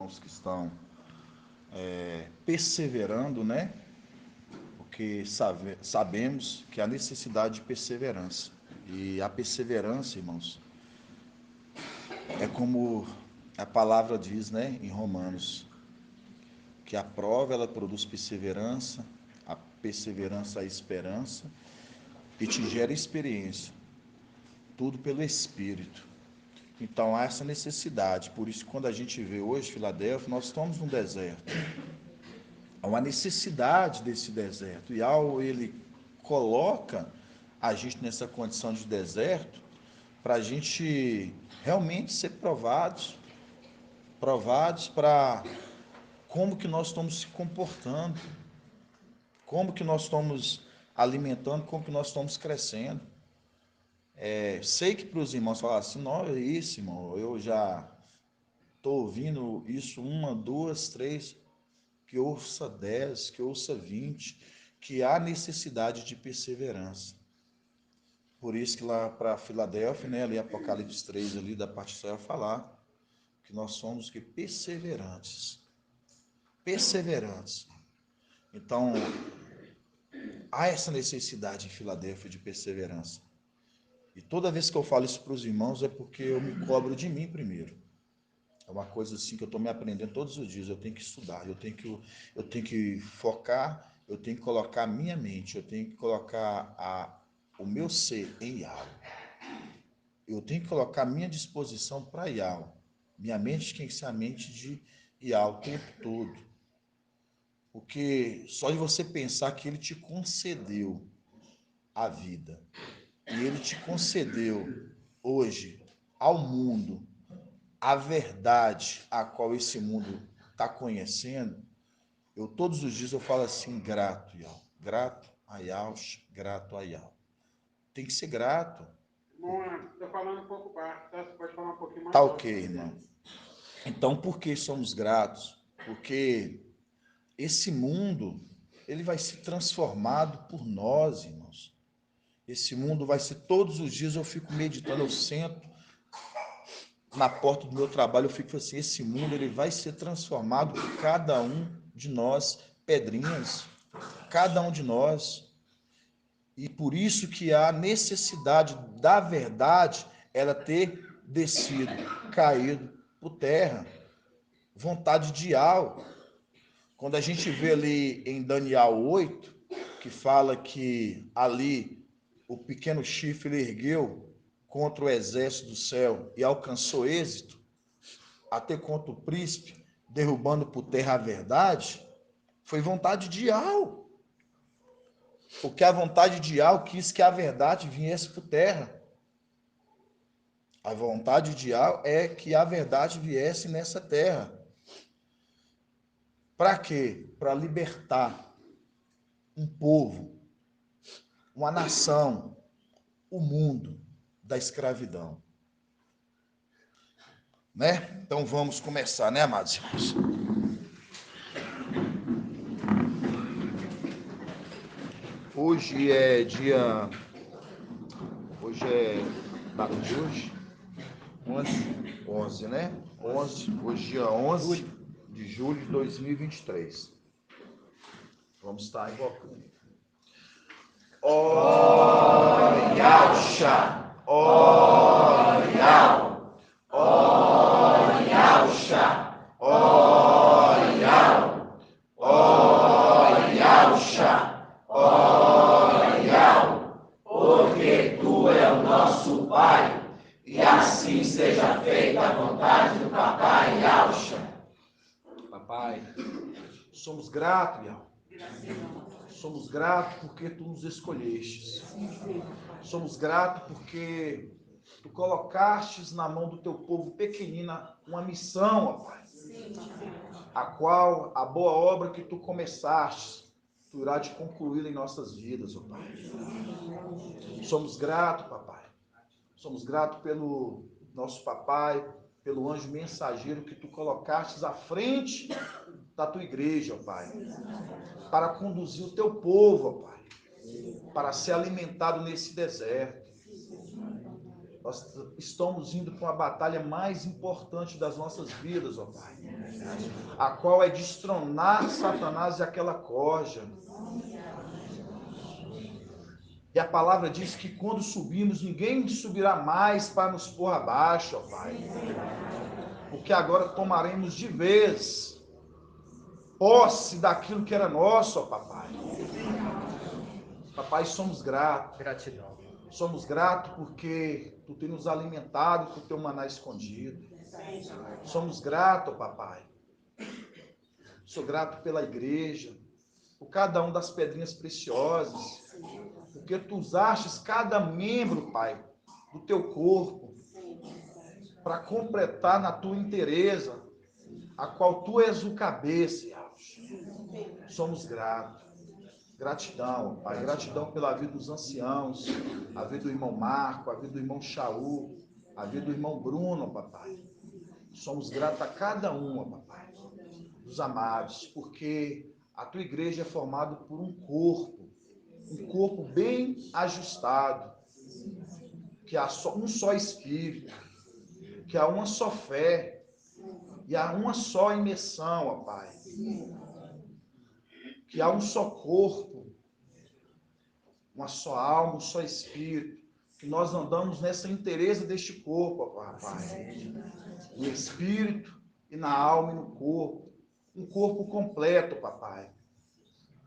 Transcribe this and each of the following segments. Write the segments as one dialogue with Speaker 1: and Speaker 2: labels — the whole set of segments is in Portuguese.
Speaker 1: irmãos que estão perseverando, né? Porque sabemos que há necessidade de perseverança. E a perseverança, irmãos, é como a palavra diz, né, em Romanos, que a prova ela produz perseverança, a perseverança a esperança e te gera experiência, tudo pelo Espírito. Então há essa necessidade, por isso quando a gente vê hoje Filadélfia, nós estamos num deserto. Há uma necessidade desse deserto, e ao ele coloca a gente nessa condição de deserto, para a gente realmente ser provados para como que nós estamos se comportando, como que nós estamos alimentando, como que nós estamos crescendo. Sei que para os irmãos falar assim, não, é isso, irmão, eu já estou ouvindo isso 1, 2, 3, que ouça 10, que ouça 20, que há necessidade de perseverança. Por isso que lá para Filadélfia, né, ali Apocalipse 3, ali da parte vai falar que nós somos que perseverantes. Perseverantes. Então, há essa necessidade em Filadélfia de perseverança. E toda vez que eu falo isso para os irmãos é porque eu me cobro de mim primeiro. É uma coisa assim que eu estou me aprendendo todos os dias. Eu tenho que estudar, eu tenho que focar, eu tenho que colocar a minha mente, eu tenho que colocar o meu ser em Yahweh. Eu tenho que colocar a minha disposição para Yahweh. Minha mente tem que ser a mente de Yahweh o tempo todo. Porque só de você pensar que Ele te concedeu a vida, e Ele te concedeu hoje ao mundo a verdade a qual esse mundo está conhecendo, eu todos os dias eu falo assim, grato, Yahweh, grato a Yahweh, grato a Yahweh. Tem que ser grato.
Speaker 2: Estou falando um pouco baixo, tá? Você pode falar um pouquinho mais
Speaker 1: Tá
Speaker 2: alto.
Speaker 1: ok, irmão. Então, por que somos gratos? Porque esse mundo, ele vai ser transformado por nós, irmãos. Esse mundo vai ser, todos os dias eu fico meditando, eu sento na porta do meu trabalho, eu fico assim, esse mundo ele vai ser transformado por cada um de nós, pedrinhas, cada um de nós. E por isso que há necessidade da verdade ela ter descido, caído por terra. Vontade de algo. Quando a gente vê ali em Daniel 8, que fala que ali o pequeno chifre ergueu contra o exército do céu e alcançou êxito, até contra o príncipe, derrubando por terra a verdade, foi vontade de Yahweh. Porque a vontade de Yahweh quis que a verdade viesse por terra. A vontade de Yahweh é que a verdade viesse nessa terra. Para quê? Para libertar um povo, uma nação, o mundo da escravidão. Né? Então vamos começar, né, amados irmãos? Hoje é data de hoje? 11, né? 11, hoje dia 11 de julho de 2023. Vamos estar invocando. Ó Yahusha, ó Yahweh, ó Yahusha, ó Yahweh, ó Yahusha, ó Yahweh, porque Tu é o nosso Pai, e assim seja feita a vontade do Papai Yahusha. Papai, somos gratos, Yahweh. Somos gratos porque Tu nos escolhestes. Somos gratos porque Tu colocastes na mão do Teu povo pequenina uma missão, ó Pai. A qual a boa obra que Tu começaste, Tu irá de concluí-la em nossas vidas, ó Pai. Somos gratos, Papai. Somos gratos pelo nosso Papai, pelo anjo mensageiro que Tu colocastes à frente da Tua igreja, ó Pai, para conduzir o Teu povo, ó Pai, para ser alimentado nesse deserto. Nós estamos indo para uma batalha mais importante das nossas vidas, ó Pai. a qual é destronar Satanás e aquela corja. E a palavra diz que quando subimos, ninguém subirá mais para nos pôr abaixo, ó Pai. Porque agora tomaremos de vez posse daquilo que era nosso, ó Papai. Papai, somos gratos.
Speaker 3: Gratidão.
Speaker 1: Somos gratos porque Tu tem nos alimentado com o Teu maná escondido. Somos gratos, ó Papai. Sou grato pela igreja, por cada uma das pedrinhas preciosas, porque Tu usaste cada membro, Pai, do Teu corpo, para completar na Tua inteireza, a qual Tu és o cabeça, Yahus. Somos gratos. Gratidão, Pai. Gratidão pela vida dos anciãos, a vida do irmão Marco, a vida do irmão Shaul, a vida do irmão Bruno, Papai. Somos gratos a cada uma, Papai, dos amados, porque a Tua igreja é formada por um corpo bem ajustado, que há um só Espírito, que há uma só fé, e há uma só imersão, ó Pai. Que há um só corpo, uma só alma, um só Espírito, que nós andamos nessa inteireza deste corpo, ó Pai. No Espírito, e na alma e no corpo. Um corpo completo, Papai.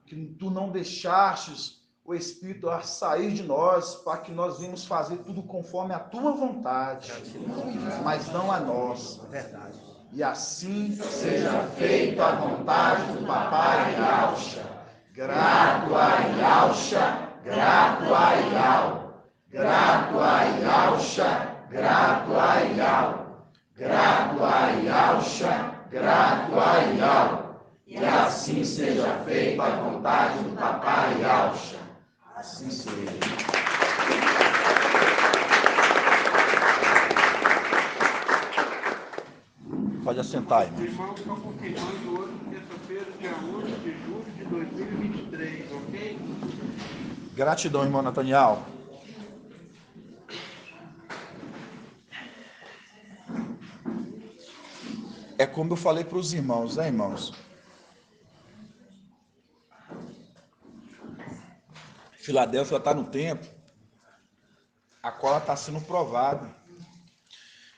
Speaker 1: Que Tu não deixastes o Espírito a sair de nós, para que nós venhamos fazer tudo conforme a Tua vontade, mas não a nossa.
Speaker 3: Verdade.
Speaker 1: E assim seja feita a vontade do Papai Yahusha. Grato a Yahusha, grato a Yahusha, grato a Yahusha, grato a Yahusha, grato a Yahusha, grato a Yahusha. E assim seja feita a vontade do Papai Yahusha. Assim seja. Pode assentar, irmão.
Speaker 2: O irmão está confirmando hoje, terça-feira, dia 11 de julho de 2023, ok?
Speaker 1: Gratidão, irmão Nathaniel. É como eu falei para os irmãos, né, irmãos? Filadélfia está no tempo a qual ela está sendo provada.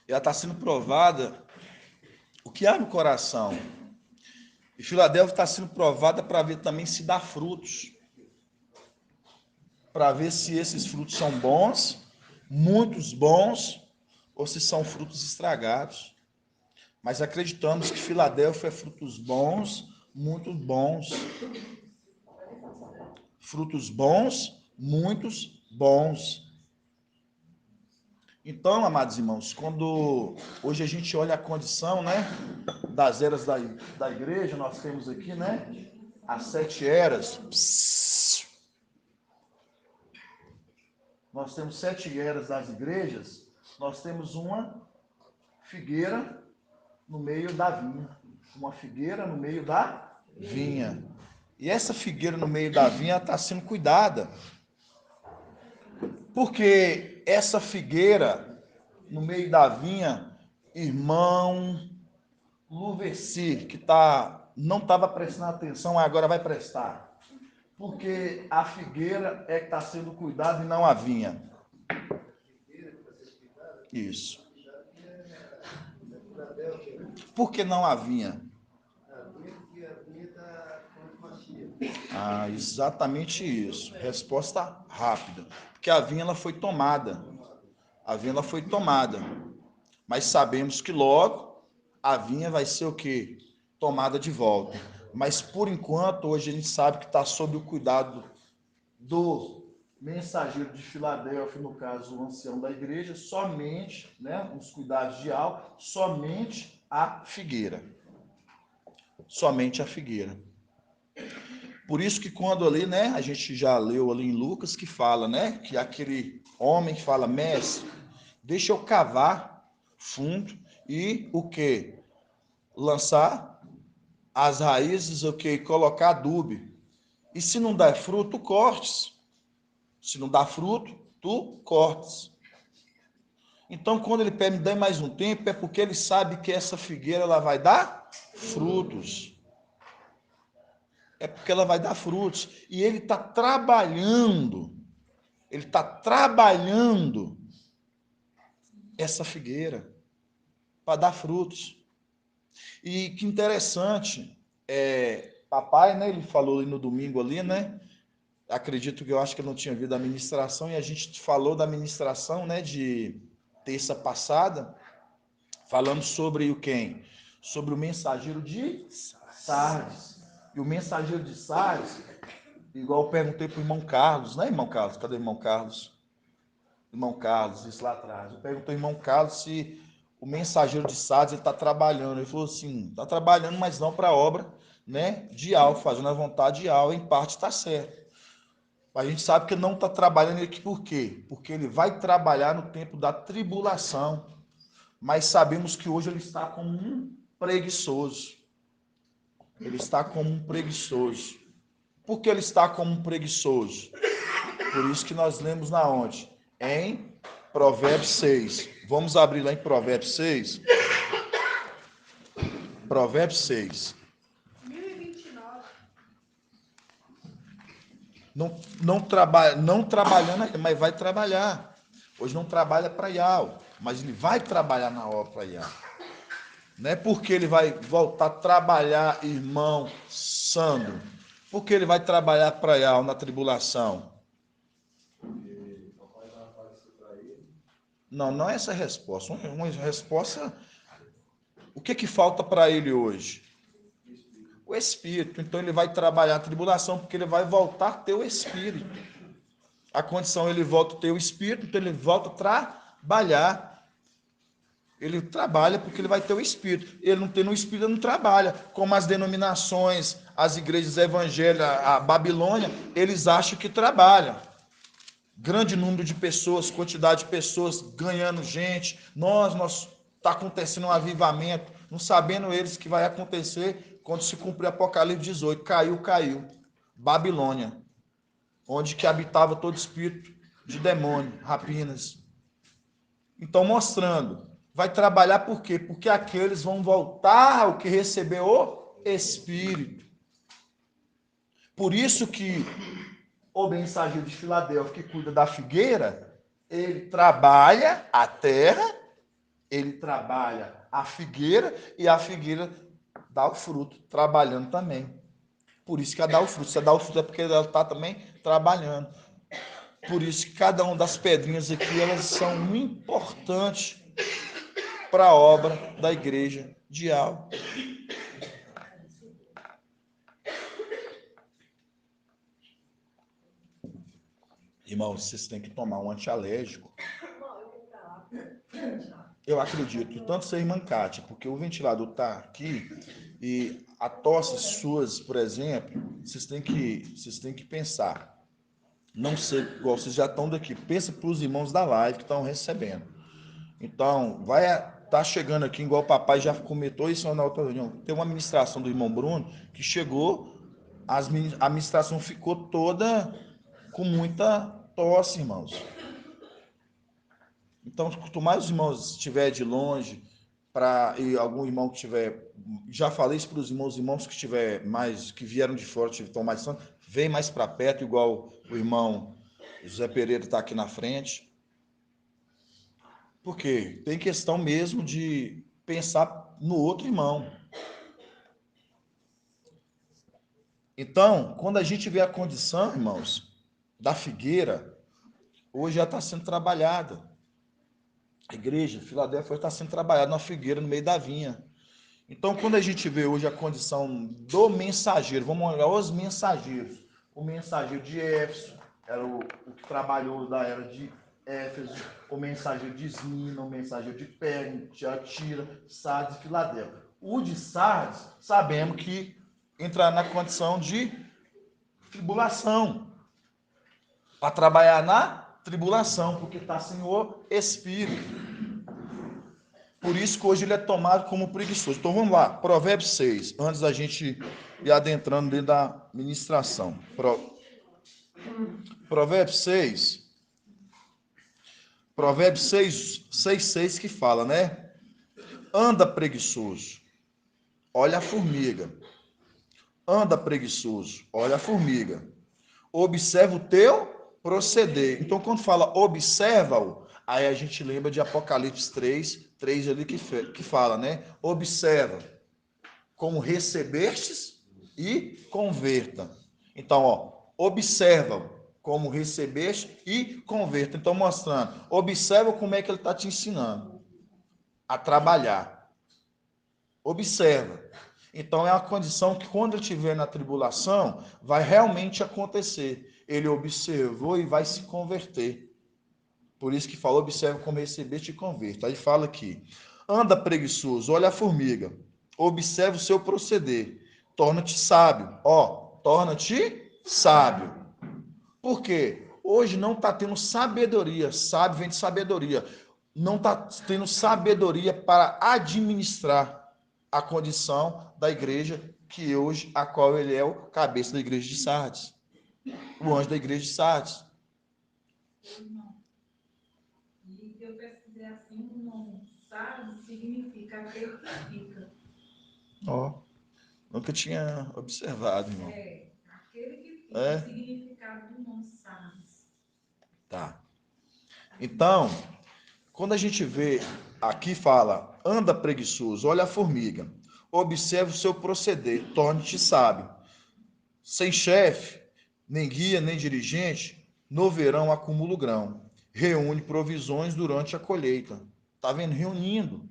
Speaker 1: E ela está sendo provada o que há no coração. E Filadélfia está sendo provada para ver também se dá frutos. Para ver se esses frutos são bons, muitos bons, ou se são frutos estragados. Mas acreditamos que Filadélfia é frutos bons, muito bons. Frutos bons, muitos bons. Então, amados irmãos, quando hoje a gente olha a condição, né, das eras da igreja, nós temos aqui, né, as 7 eras. Nós temos 7 eras das igrejas. Nós temos uma figueira no meio da vinha. Uma figueira no meio da vinha. E essa figueira no meio da vinha está sendo cuidada. Porque essa figueira no meio da vinha, irmão Luversi, que não estava prestando atenção, agora vai prestar. Porque a figueira é que está sendo cuidada e não a vinha. Isso. Por que não a vinha? Ah, exatamente isso. Resposta rápida. Porque a vinha ela foi tomada. A vinha ela foi tomada. Mas sabemos que logo a vinha vai ser o quê? Tomada de volta. Mas por enquanto, hoje a gente sabe que está sob o cuidado do mensageiro de Filadélfia, no caso o ancião da igreja, somente, né, os cuidados de alma, somente a figueira. Somente a figueira. Por isso que quando ali, né, a gente já leu ali em Lucas que fala, né, que aquele homem que fala, mestre, deixa eu cavar fundo e o quê? Lançar as raízes, o quê? Colocar adubo. E se não der fruto, tu cortes. Se não dá fruto, tu cortes. Então, quando ele pede, me dá mais um tempo, é porque ele sabe que essa figueira ela vai dar frutos. É porque ela vai dar frutos. E ele está trabalhando. Ele está trabalhando essa figueira para dar frutos. E que interessante, papai, né, ele falou no domingo ali, né, acredito que eu acho que ele não tinha visto a ministração, e a gente falou da ministração, né, de terça passada, falando sobre o quem? Sobre o mensageiro de Sardes. E o mensageiro de Sardes, igual eu perguntei para o irmão Carlos, né, irmão Carlos? Cadê o irmão Carlos? Irmão Carlos, isso lá atrás. Eu perguntei ao irmão Carlos se o mensageiro de Sardes está trabalhando. Ele falou assim, está trabalhando, mas não para a obra, né, de Al, fazendo a vontade de Al, em parte está certo. A gente sabe que ele não está trabalhando aqui por quê? Porque ele vai trabalhar no tempo da tribulação. Mas sabemos que hoje ele está como um preguiçoso. Ele está como um preguiçoso. Por que ele está como um preguiçoso? Por isso que nós lemos na onde? Em Provérbios 6. Vamos abrir lá em Provérbios 6. Provérbios 6.
Speaker 3: 1029.
Speaker 1: Não trabalhando, mas vai trabalhar. Hoje não trabalha para Iau, mas ele vai trabalhar na obra para Iau. Não é porque ele vai voltar a trabalhar, irmão Sandro. Porque ele vai trabalhar para Iau na tribulação. Não, não é essa a resposta. Uma resposta. O que falta para ele hoje? O Espírito. Então ele vai trabalhar a tribulação porque ele vai voltar a ter o Espírito. A condição ele volta a ter o Espírito, então ele volta a trabalhar. Ele trabalha porque ele vai ter o Espírito. Ele não tendo o Espírito, ele não trabalha. Como as denominações, as igrejas evangélicas, a Babilônia, eles acham que trabalham. Grande número de pessoas, quantidade de pessoas ganhando gente. Nós está acontecendo um avivamento, não sabendo eles que vai acontecer quando se cumprir Apocalipse 18. Caiu. Babilônia, onde que habitava todo espírito de demônio, rapinas. Então, mostrando, vai trabalhar por quê? Porque aqueles vão voltar ao que recebeu o Espírito. Por isso que o mensageiro de Filadélfia, que cuida da figueira, ele trabalha a terra, ele trabalha a figueira, e a figueira dá o fruto, trabalhando também. Por isso que ela dá o fruto. Se ela dá o fruto é porque ela está também trabalhando. Por isso que cada uma das pedrinhas aqui, elas são importantes para a obra da igreja de Al. Irmãos, vocês têm que tomar um antialérgico. Eu acredito, tanto ser irmã Kátia, porque o ventilador está aqui e a tosse suas, por exemplo, vocês têm que pensar. Não sei, igual vocês já estão daqui, pensa para os irmãos da live que estão recebendo. Então, tá chegando aqui, igual o papai já comentou isso na outra reunião. Tem uma administração do irmão Bruno que chegou, a administração ficou toda com muita tosse, irmãos. Então, quanto mais os irmãos estiver de longe, e algum irmão que tiver, já falei isso para os irmãos que tiver mais, que vieram de fora, estão mais santos, vem mais para perto, igual o irmão José Pereira está aqui na frente. Por quê? Tem questão mesmo de pensar no outro irmão. Então, quando a gente vê a condição, irmãos, da figueira, hoje já está sendo trabalhada. A igreja, Filadélfia, está sendo trabalhada na figueira, no meio da vinha. Então, quando a gente vê hoje a condição do mensageiro, vamos olhar os mensageiros. O mensageiro de Éfeso era o que trabalhou da era de Éfeso, o mensageiro de Esmina, o mensageiro de Pérgamo, de Atira, Sardes e Filadélfia. O de Sardes, sabemos que entra na condição de tribulação, para trabalhar na tribulação, porque está sem o Espírito. Por isso que hoje ele é tomado como preguiçoso. Então vamos lá, Provérbios 6, antes da gente ir adentrando dentro da ministração. Provérbios 6, Provérbios 6, que fala, né? Anda preguiçoso, olha a formiga. Anda preguiçoso, olha a formiga. Observa o teu proceder. Então, quando fala observa-o, aí a gente lembra de Apocalipse 3 ali que fala, né? Observa como recebestes e converta. Então, ó, observa como recebeste e converta. Então, mostrando, observa como é que ele está te ensinando a trabalhar. Observa. Então, é uma condição que quando ele estiver na tribulação, vai realmente acontecer. Ele observou e vai se converter. Por isso que falou, observa como recebeste e converta. Aí fala aqui, anda preguiçoso, olha a formiga, observa o seu proceder, torna-te sábio. Ó, torna-te sábio. Por quê? Hoje não está tendo sabedoria, sábio vem de sabedoria. Não está tendo sabedoria para administrar a condição da igreja que hoje, a qual ele é o cabeça da igreja de Sardes. O anjo da igreja de Sardes.
Speaker 4: E eu pesquisei assim, o nome Sardes significa aquele que fica.
Speaker 1: Ó, nunca tinha observado, irmão.
Speaker 4: Aquele que fica,
Speaker 1: É?
Speaker 4: o significado do nome Sardes.
Speaker 1: Tá. Então, quando a gente vê, aqui fala, anda preguiçoso, olha a formiga, observa o seu proceder, torne-te sábio. Sem chefe, nem guia, nem dirigente, no verão acumula o grão, reúne provisões durante a colheita. Tá vendo? Reunindo.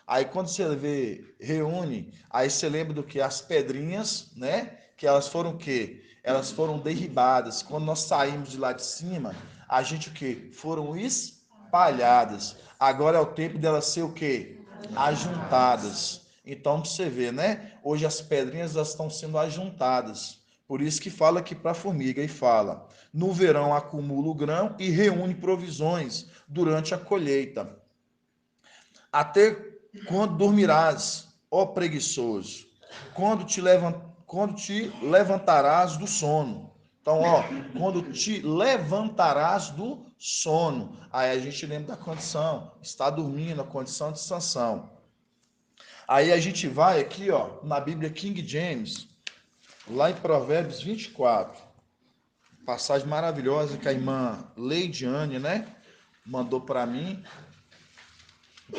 Speaker 1: Aí quando você vê, reúne, aí você lembra do que? As pedrinhas, né? Que elas foram o quê? Elas foram derribadas. Quando nós saímos de lá de cima, a gente o quê? Foram espalhadas. Agora é o tempo delas ser o quê? Ajuntadas. Então, você vê, né? Hoje as pedrinhas elas estão sendo ajuntadas. Por isso que fala aqui para a formiga e fala: no verão acumula o grão e reúne provisões durante a colheita. Até quando dormirás, ó preguiçoso? Quando te levantarás do sono? Então, ó, quando te levantarás do sono. Aí a gente lembra da condição, está dormindo, a condição de sanção. Aí a gente vai aqui, ó, na Bíblia King James, lá em Provérbios 24. Passagem maravilhosa que a irmã Leidiane, né, mandou para mim.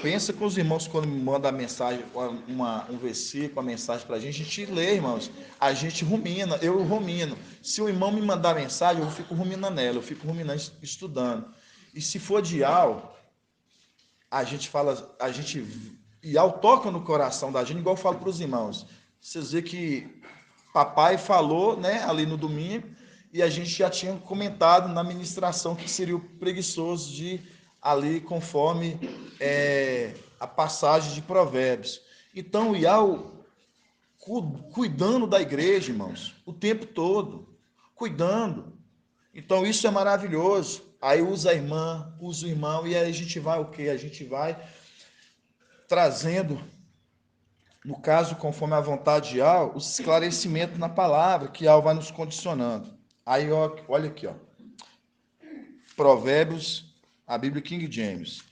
Speaker 1: Pensa com os irmãos quando me mandam a mensagem, um versículo, uma mensagem para a gente lê, irmãos. A gente rumina, eu rumino. Se o irmão me mandar mensagem, eu fico ruminando nela, eu fico ruminando, estudando. E se for de Al, a gente fala, e Al toca no coração da gente, igual eu falo para os irmãos. Vocês vê que papai falou, né, ali no domingo, e a gente já tinha comentado na ministração que seria o preguiçoso de ali conforme a passagem de Provérbios. Então, o Iau cuidando da igreja, irmãos, o tempo todo, cuidando. Então, isso é maravilhoso. Aí usa a irmã, usa o irmão, e aí a gente vai o quê? A gente vai trazendo, no caso, conforme a vontade de Al, o esclarecimento na palavra, que Al vai nos condicionando. Aí, ó, olha aqui, ó. Provérbios, a Bíblia King James.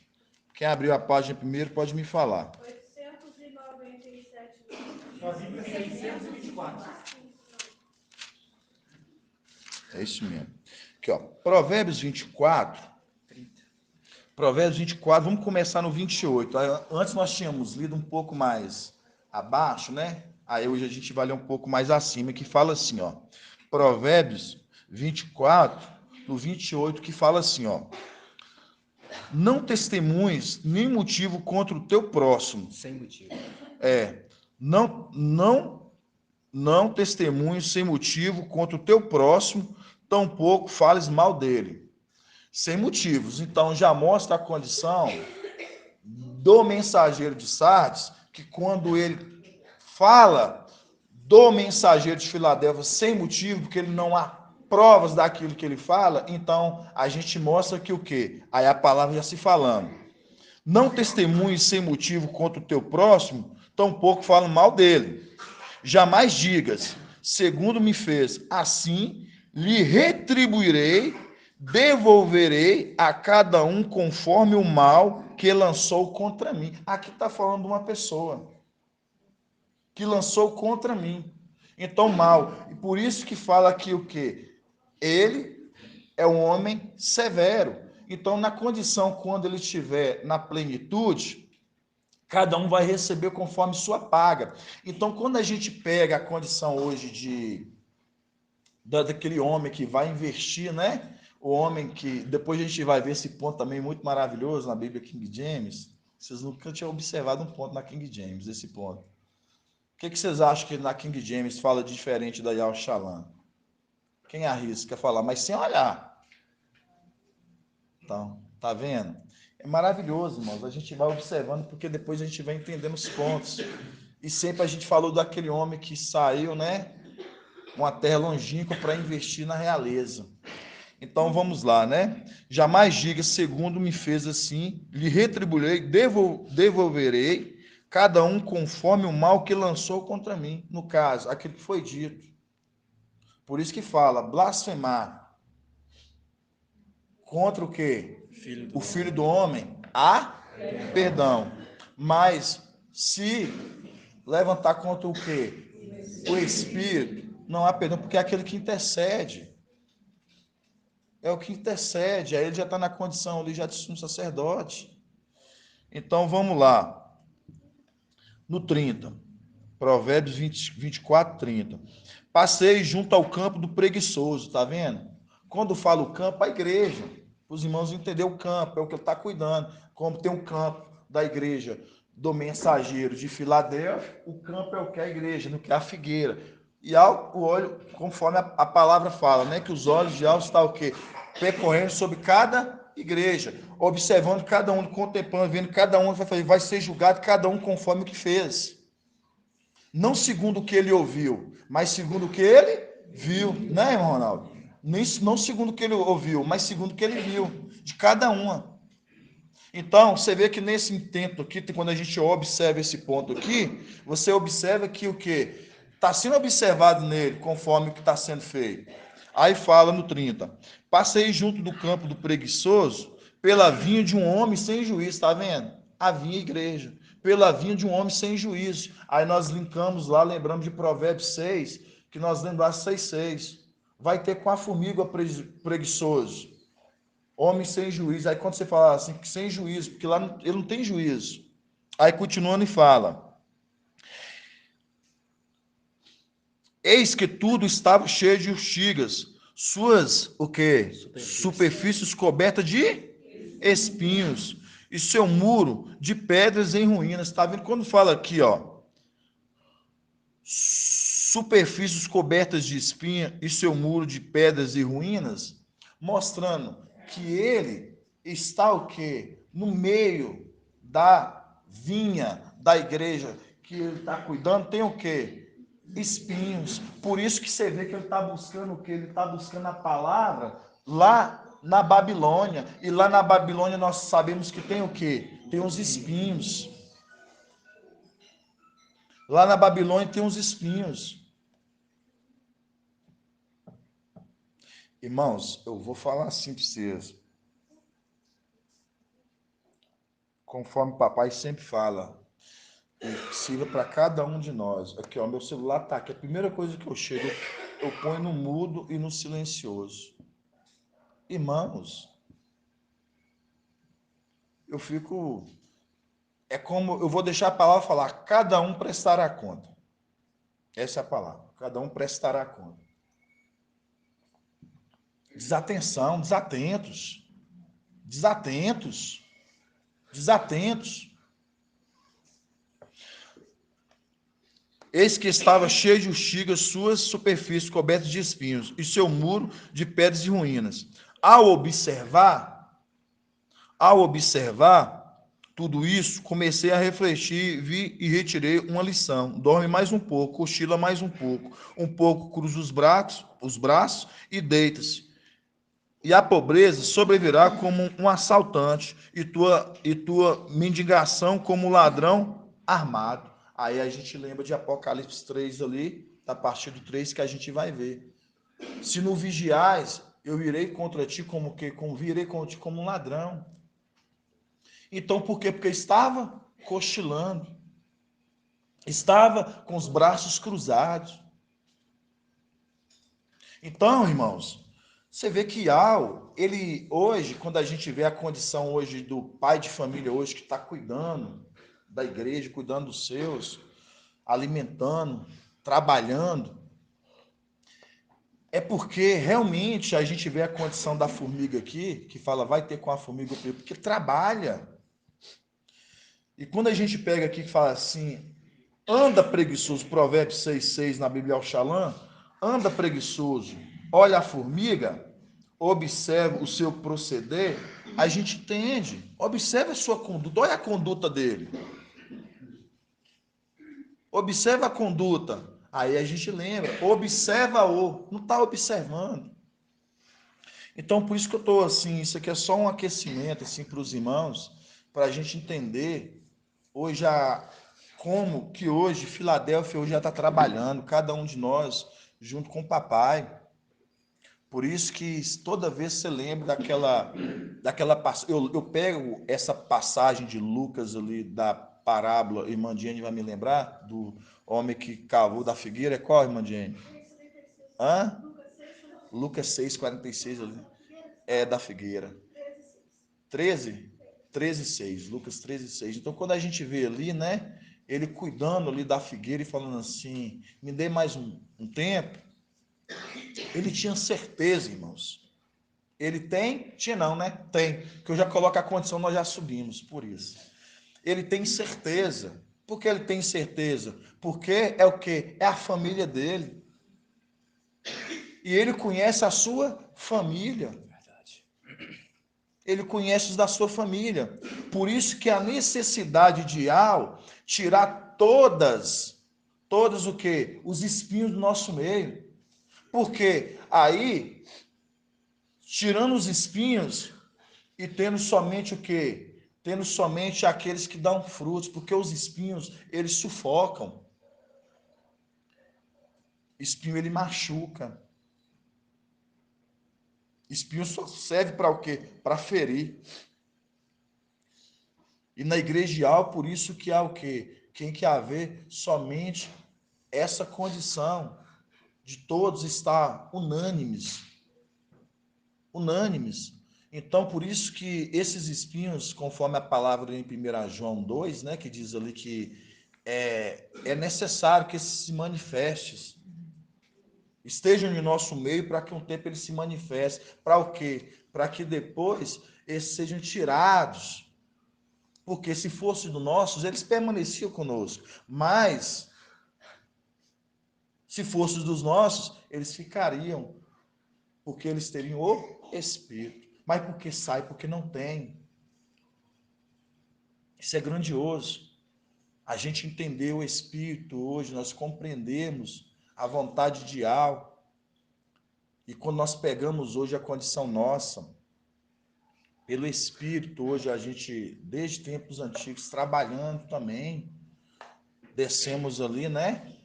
Speaker 1: Quem abriu a página primeiro pode me falar.
Speaker 3: 897.
Speaker 5: A Bíblia 624.
Speaker 1: É isso mesmo. Aqui, ó. Provérbios 24. Provérbios 24, vamos começar no 28. Antes nós tínhamos lido um pouco mais abaixo, né? Aí hoje a gente vai ler um pouco mais acima, que fala assim, ó. Provérbios 24, no 28, que fala assim, ó. Não testemunhes nem motivo contra o teu próximo.
Speaker 5: Sem motivo.
Speaker 1: Não testemunhes sem motivo contra o teu próximo, tampouco fales mal dele. Sem motivos. Então já mostra a condição do mensageiro de Sardes, que quando ele fala do mensageiro de Filadélfia sem motivo, porque ele não há provas daquilo que ele fala, então a gente mostra que o quê? Aí a palavra já se falando. Não testemunhes sem motivo contra o teu próximo, tampouco fala mal dele. Jamais digas, segundo me fez, assim lhe retribuirei devolverei a cada um conforme o mal que lançou contra mim. Aqui está falando de uma pessoa que lançou contra mim. Então, mal. E por isso que fala aqui o quê? Ele é um homem severo. Então, na condição, quando ele estiver na plenitude, cada um vai receber conforme sua paga. Então, quando a gente pega a condição hoje daquele homem que vai investir, né? O homem que, depois a gente vai ver esse ponto também muito maravilhoso na Bíblia King James. Vocês nunca tinham observado um ponto na King James, esse ponto. O que vocês acham que na King James fala diferente da Yahweh Shalom? Quem arrisca falar, mas sem olhar. Então, tá vendo? É maravilhoso, irmãos. A gente vai observando, porque depois a gente vai entendendo os pontos. E sempre a gente falou daquele homem que saiu, né? Uma terra longínqua para investir na realeza. Então vamos lá, né? Jamais diga, segundo me fez assim, lhe retribuirei, devolverei, cada um conforme o mal que lançou contra mim. No caso, aquilo que foi dito. Por isso que fala, blasfemar contra o quê? O Filho do Homem, há perdão. Mas se levantar contra o quê? O Espírito, não há perdão, porque é aquele que intercede. É o que intercede, aí ele já está na condição ali já de sumo sacerdote. Então vamos lá. No 30, Provérbios 24, 30. Passei junto ao campo do preguiçoso, tá vendo? Quando falo o campo, a igreja. Os irmãos entenderam o campo, é o que ele está cuidando. Como tem um campo da igreja do mensageiro de Filadélfia, o campo é o que é a igreja, no que é a figueira. E o olho, conforme a palavra fala, né? Que os olhos de Alves estão o quê? Percorrendo sobre cada igreja, observando cada um, contemplando, vendo cada um vai fazer, vai ser julgado cada um conforme o que fez. Não segundo o que ele ouviu, mas segundo o que ele viu, né, irmão Ronaldo? Não segundo o que ele ouviu, mas segundo o que ele viu, de cada uma. Então, você vê que nesse intento aqui, quando a gente observa esse ponto aqui, você observa que o que está sendo observado nele, conforme o que está sendo feito. Aí fala no 30, passei junto do campo do preguiçoso, pela vinha de um homem sem juízo, está vendo? A vinha igreja, pela vinha de um homem sem juízo. Aí nós linkamos lá, lembramos de Provérbios 6, que nós lembramos 6,6. Vai ter com a formiga preguiçoso. Homem sem juízo. Aí quando você fala assim, sem juízo, porque lá ele não tem juízo. Aí continuando e fala: eis que tudo estava cheio de urtigas, suas, o quê? Superfícies cobertas de espinhos, e seu muro de pedras em ruínas. Está vendo? Quando fala aqui, ó, superfícies cobertas de espinha e seu muro de pedras e ruínas, mostrando que ele está o quê? No meio da vinha da igreja que ele está cuidando, tem o quê? Espinhos. Por isso que você vê que ele está buscando o quê? Ele está buscando a palavra lá na Babilônia. E lá na Babilônia nós sabemos que tem o quê? Tem uns espinhos. Lá na Babilônia tem uns espinhos. Irmãos, eu vou falar assim para vocês. Conforme o papai sempre fala, que sirva para cada um de nós. Aqui, ó, meu celular tá aqui. A primeira coisa que eu chego, eu ponho no mudo e no silencioso. Irmãos, eu fico... É como, eu vou deixar a palavra falar, cada um prestará conta. Essa é a palavra, cada um prestará conta. Desatenção, desatentos. Eis que estava cheio de urtigas, suas superfícies cobertas de espinhos, e seu muro de pedras e ruínas. Ao observar tudo isso, comecei a refletir, vi e retirei uma lição. Dorme mais um pouco, cochila mais um pouco cruza os braços e deita-se. E a pobreza sobrevirá como um assaltante, e tua mendigação como um ladrão armado. Aí a gente lembra de Apocalipse 3 ali, a partir do 3 que a gente vai ver. Se não vigiais, eu irei contra ti como que? Virei contra ti como um ladrão. Então, por quê? Porque estava cochilando. Estava com os braços cruzados. Então, irmãos, você vê que ele hoje, quando a gente vê a condição hoje do pai de família hoje que está cuidando da igreja, cuidando dos seus, alimentando, trabalhando, é porque realmente a gente vê a condição da formiga aqui, que fala vai ter com a formiga, porque trabalha. E quando a gente pega aqui que fala assim, anda preguiçoso, Provérbios 6,6 na Bíblia Al-Shalom, anda preguiçoso, olha a formiga, observa o seu proceder, a gente entende, observa a sua conduta, olha a conduta dele, observa a conduta, aí a gente lembra, observa-o, não está observando. Então, por isso que eu estou assim, isso aqui é só um aquecimento assim, para os irmãos, para a gente entender hoje como que hoje Filadélfia hoje já está trabalhando, cada um de nós, junto com o papai. Por isso que toda vez você lembra daquela passagem, eu pego essa passagem de Lucas ali, da parábola, irmã Diane vai me lembrar, do homem que cavou da figueira, qual, irmã Diane? Hã? Lucas 6,46 ali, é da figueira. 13,6, Lucas 13,6. Então, quando a gente vê ali, né, ele cuidando ali da figueira e falando assim, me dê mais um tempo, ele tinha certeza, irmãos. Ele tem? Tinha não, né? Tem. Que eu já coloco a condição, nós já subimos, por isso. Ele tem certeza. Por que ele tem certeza? Porque é o quê? É a família dele. E ele conhece a sua família. Ele conhece os da sua família. Por isso que a necessidade de tirar todas o quê? Os espinhos do nosso meio. Porque aí, tirando os espinhos e tendo somente o quê? Tendo somente aqueles que dão frutos, porque os espinhos, eles sufocam. Espinho, ele machuca. Espinho só serve para o quê? Para ferir. E na igreja por isso que há o quê? Tem que haver somente essa condição de todos estar unânimes. Unânimes. Então, por isso que esses espinhos, conforme a palavra em 1 João 2, né, que diz ali que é necessário que esses se manifestem, estejam em nosso meio para que um tempo eles se manifestem. Para o quê? Para que depois eles sejam tirados. Porque se fosse do nossos, eles permaneciam conosco. Mas, se fosse dos nossos, eles ficariam. Porque eles teriam o Espírito. Mas porque sai? Porque não tem. Isso é grandioso. A gente entendeu o Espírito hoje, nós compreendemos a vontade de algo. E quando nós pegamos hoje a condição nossa, pelo Espírito, hoje a gente, desde tempos antigos, trabalhando também, descemos ali, né?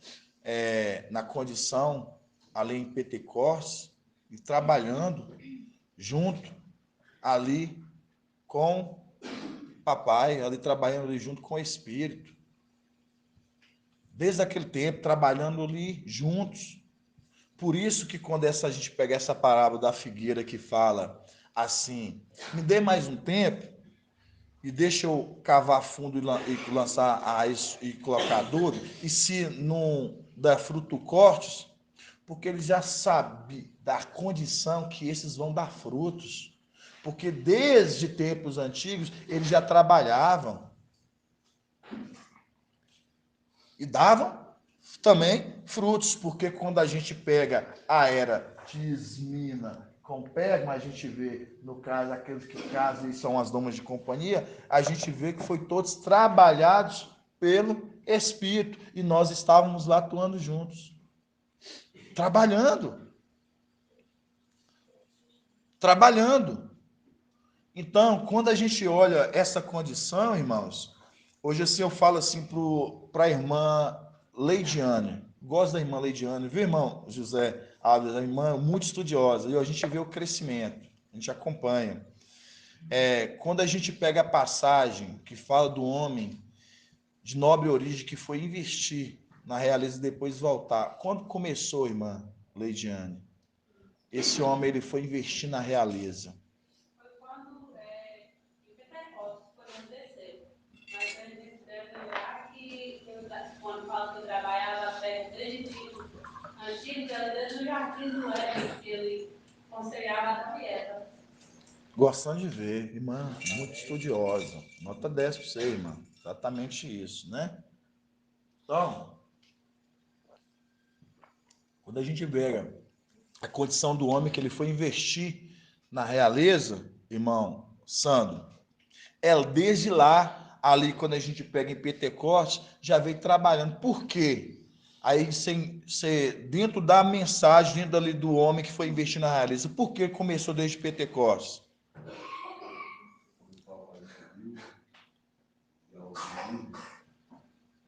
Speaker 1: Na condição, ali em Pentecostes, e trabalhando junto ali com papai, ali trabalhando ali junto com o Espírito. Desde aquele tempo, trabalhando ali juntos. Por isso que quando a gente pega essa parábola da figueira que fala assim, me dê mais um tempo e deixa eu cavar fundo e lançar a raiz e colocar adubo, e se não der fruto, cortes, porque ele já sabe da condição que esses vão dar frutos. Porque desde tempos antigos eles já trabalhavam e davam também frutos, porque quando a gente pega a era de Esmina com Pergama, a gente vê, no caso, aqueles que casam e são as damas de companhia, a gente vê que foi todos trabalhados pelo Espírito, e nós estávamos lá atuando juntos. Trabalhando. Então, quando a gente olha essa condição, irmãos, hoje assim eu falo assim para a irmã Leidiane, gosto da irmã Leidiane, viu, irmão José? A irmã muito estudiosa. E a gente vê o crescimento, a gente acompanha. Quando a gente pega a passagem que fala do homem de nobre origem que foi investir na realeza e depois voltar. Quando começou, irmã Leidiane? Esse homem ele foi investir na realeza.
Speaker 4: Foi quando o Pentecostes foi acontecer. Mas a gente deve lembrar que quando fala que eu trabalhava desde antigo, desde o jardim do Éden, que ele aconselhava Adão e Eva.
Speaker 1: Gostando de ver, irmã, muito estudiosa. Nota 10 para você, irmã. Exatamente isso, né? Então, quando a gente vê a condição do homem que ele foi investir na realeza, irmão Sandro, desde lá, ali quando a gente pega em Pentecostes, já veio trabalhando. Por quê? Aí, dentro da mensagem, dentro ali do homem que foi investir na realeza, por que começou desde Pentecostes?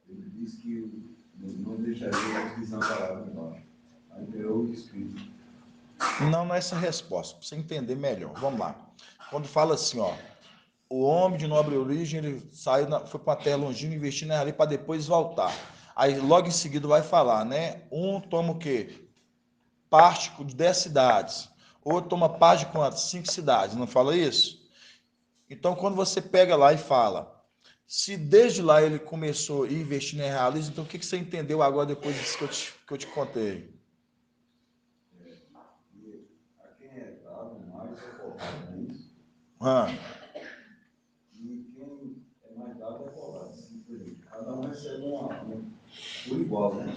Speaker 6: Ele disse que não deixaria a desamparado nós. Aí ganhou o Espírito.
Speaker 1: Não é essa a resposta, para você entender melhor. Vamos lá. Quando fala assim, ó, o homem de nobre origem, ele saiu, foi para a terra longínqua, investir ali para depois voltar. Aí logo em seguida vai falar, né? Um toma o quê? Parte de 10 cidades. Outro toma parte de quantas? 5 cidades. Não fala isso? Então, quando você pega lá e fala, se desde lá ele começou a investir na realeza, então o que você entendeu agora depois disso que eu te contei?
Speaker 6: A quem é dado mais é cobrado, não é isso? E quem é mais dado é cobrado. Cada um recebe por igual, né?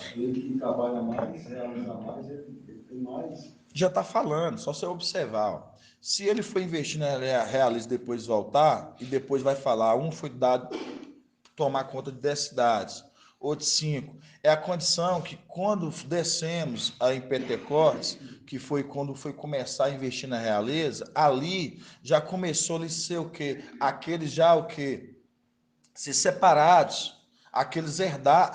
Speaker 6: Aquele que trabalha mais, realiza mais, ele tem mais.
Speaker 1: Já está falando, só você observar. Ó. Se ele for investir na realeza e depois voltar, e depois vai falar, um foi dado tomar conta de 10 cidades, outros 5. É a condição que quando descemos em Pentecostes, que foi quando foi começar a investir na realeza, ali já começou a ser o quê? Aqueles já o quê? Se separados, aqueles herdar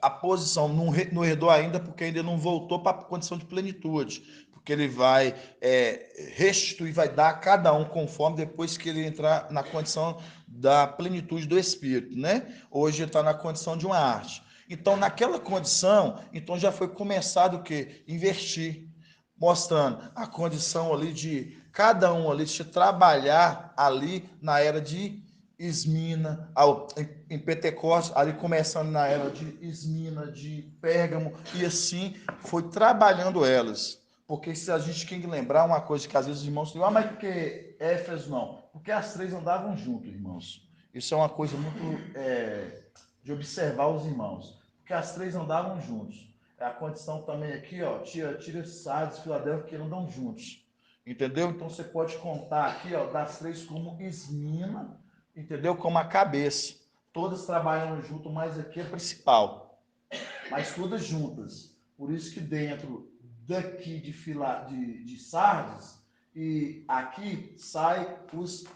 Speaker 1: a posição, não herdou ainda porque ainda não voltou para a condição de plenitude, porque ele vai restituir, vai dar a cada um conforme depois que ele entrar na condição da plenitude do Espírito, né? Hoje ele está na condição de uma arte. Então, naquela condição, então já foi começado o quê? Investir, mostrando a condição ali de cada um ali de trabalhar ali na era de Esmina, em Pentecostes, ali começando na era de Esmina, de Pérgamo, e assim foi trabalhando elas. Porque se a gente tem que lembrar uma coisa que às vezes os irmãos dizem, mas por que Éfeso não? Porque as três andavam juntos, irmãos. Isso é uma coisa muito de observar os irmãos. Porque as três andavam juntos. A condição também aqui, ó, tira Sardes, Filadélfia, que andam juntos. Entendeu? Então você pode contar aqui, ó, das três como Esmina, entendeu? Como a cabeça. Todas trabalham junto, mas aqui é principal. Mas todas juntas. Por isso que dentro daqui de Sardes e aqui sai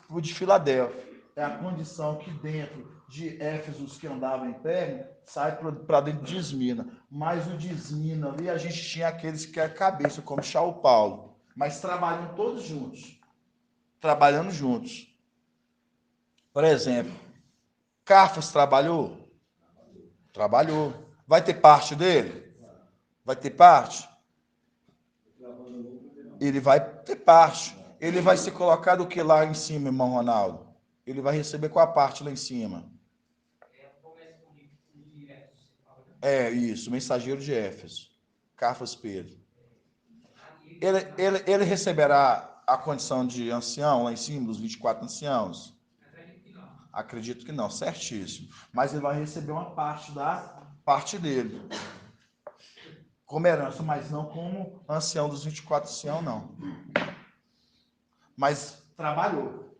Speaker 1: o de Filadélfia. É a condição que dentro de Éfeso, que andava em Pérgamo, sai para dentro de Esmina. Mas o de Esmina ali, a gente tinha aqueles que é a cabeça, como São Paulo. Mas trabalham todos juntos. Trabalhando juntos. Por exemplo, Cafas trabalhou? Trabalhou. Vai ter parte dele? Vai ter parte? Ele vai ter parte. Ele vai ser colocado o que lá em cima, irmão Ronaldo? Ele vai receber qual a parte lá em cima? Isso, mensageiro de Éfeso. Cafas Pedro. Ele receberá a condição de ancião lá em cima, dos 24 anciãos? Acredito que não, certíssimo. Mas ele vai receber uma parte da parte dele. Como herança, mas não como ancião dos 24 anciãos, não. Mas trabalhou.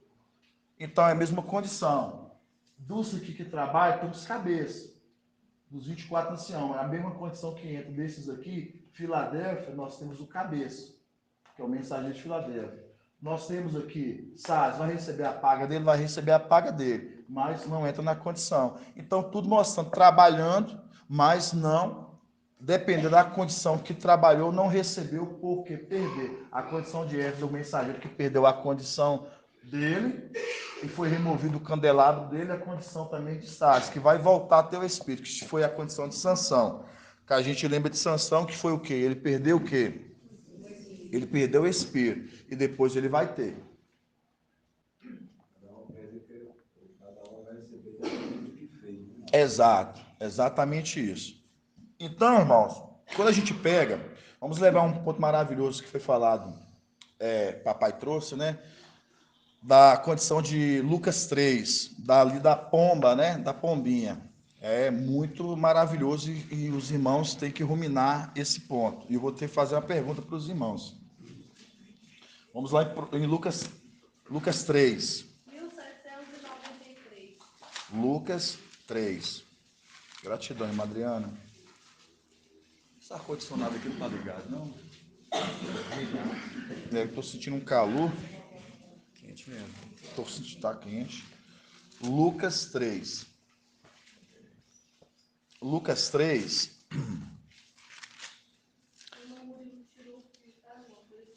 Speaker 1: Então é a mesma condição. Dos aqui que trabalham, temos cabeça. Dos 24 anciãos. É a mesma condição que entra desses aqui. Filadélfia, nós temos o cabeça, que é o mensageiro de Filadélfia. Nós temos aqui, Sardes vai receber a paga dele, vai receber a paga dele, mas não entra na condição. Então, tudo mostrando, trabalhando, mas não dependendo da condição que trabalhou, não recebeu porque perder. A condição de Éfeso, o mensageiro que perdeu a condição dele e foi removido o candelabro dele, a condição também de Sárgio, que vai voltar a ter o espírito, que foi a condição de Sansão. Que a gente lembra de Sansão, que foi o quê? Ele perdeu o quê? Ele perdeu o espírito e depois ele vai ter.
Speaker 6: Cada um vai receber aquilo que fez.
Speaker 1: Exato, exatamente isso. Então, irmãos, quando a gente pega, vamos levar um ponto maravilhoso que foi falado, papai trouxe, né? Da condição de Lucas 3, dali da pomba, né? Da pombinha. É muito maravilhoso e os irmãos têm que ruminar esse ponto. E eu vou ter que fazer uma pergunta para os irmãos. Vamos lá em Lucas 3.
Speaker 3: 1793.
Speaker 1: Lucas 3. Gratidão, irmã Adriana. Esse ar-condicionado aqui não tá ligado, não? Eu estou sentindo um calor. Quente mesmo. Estou sentindo, tá quente. Lucas 3. Lucas 3.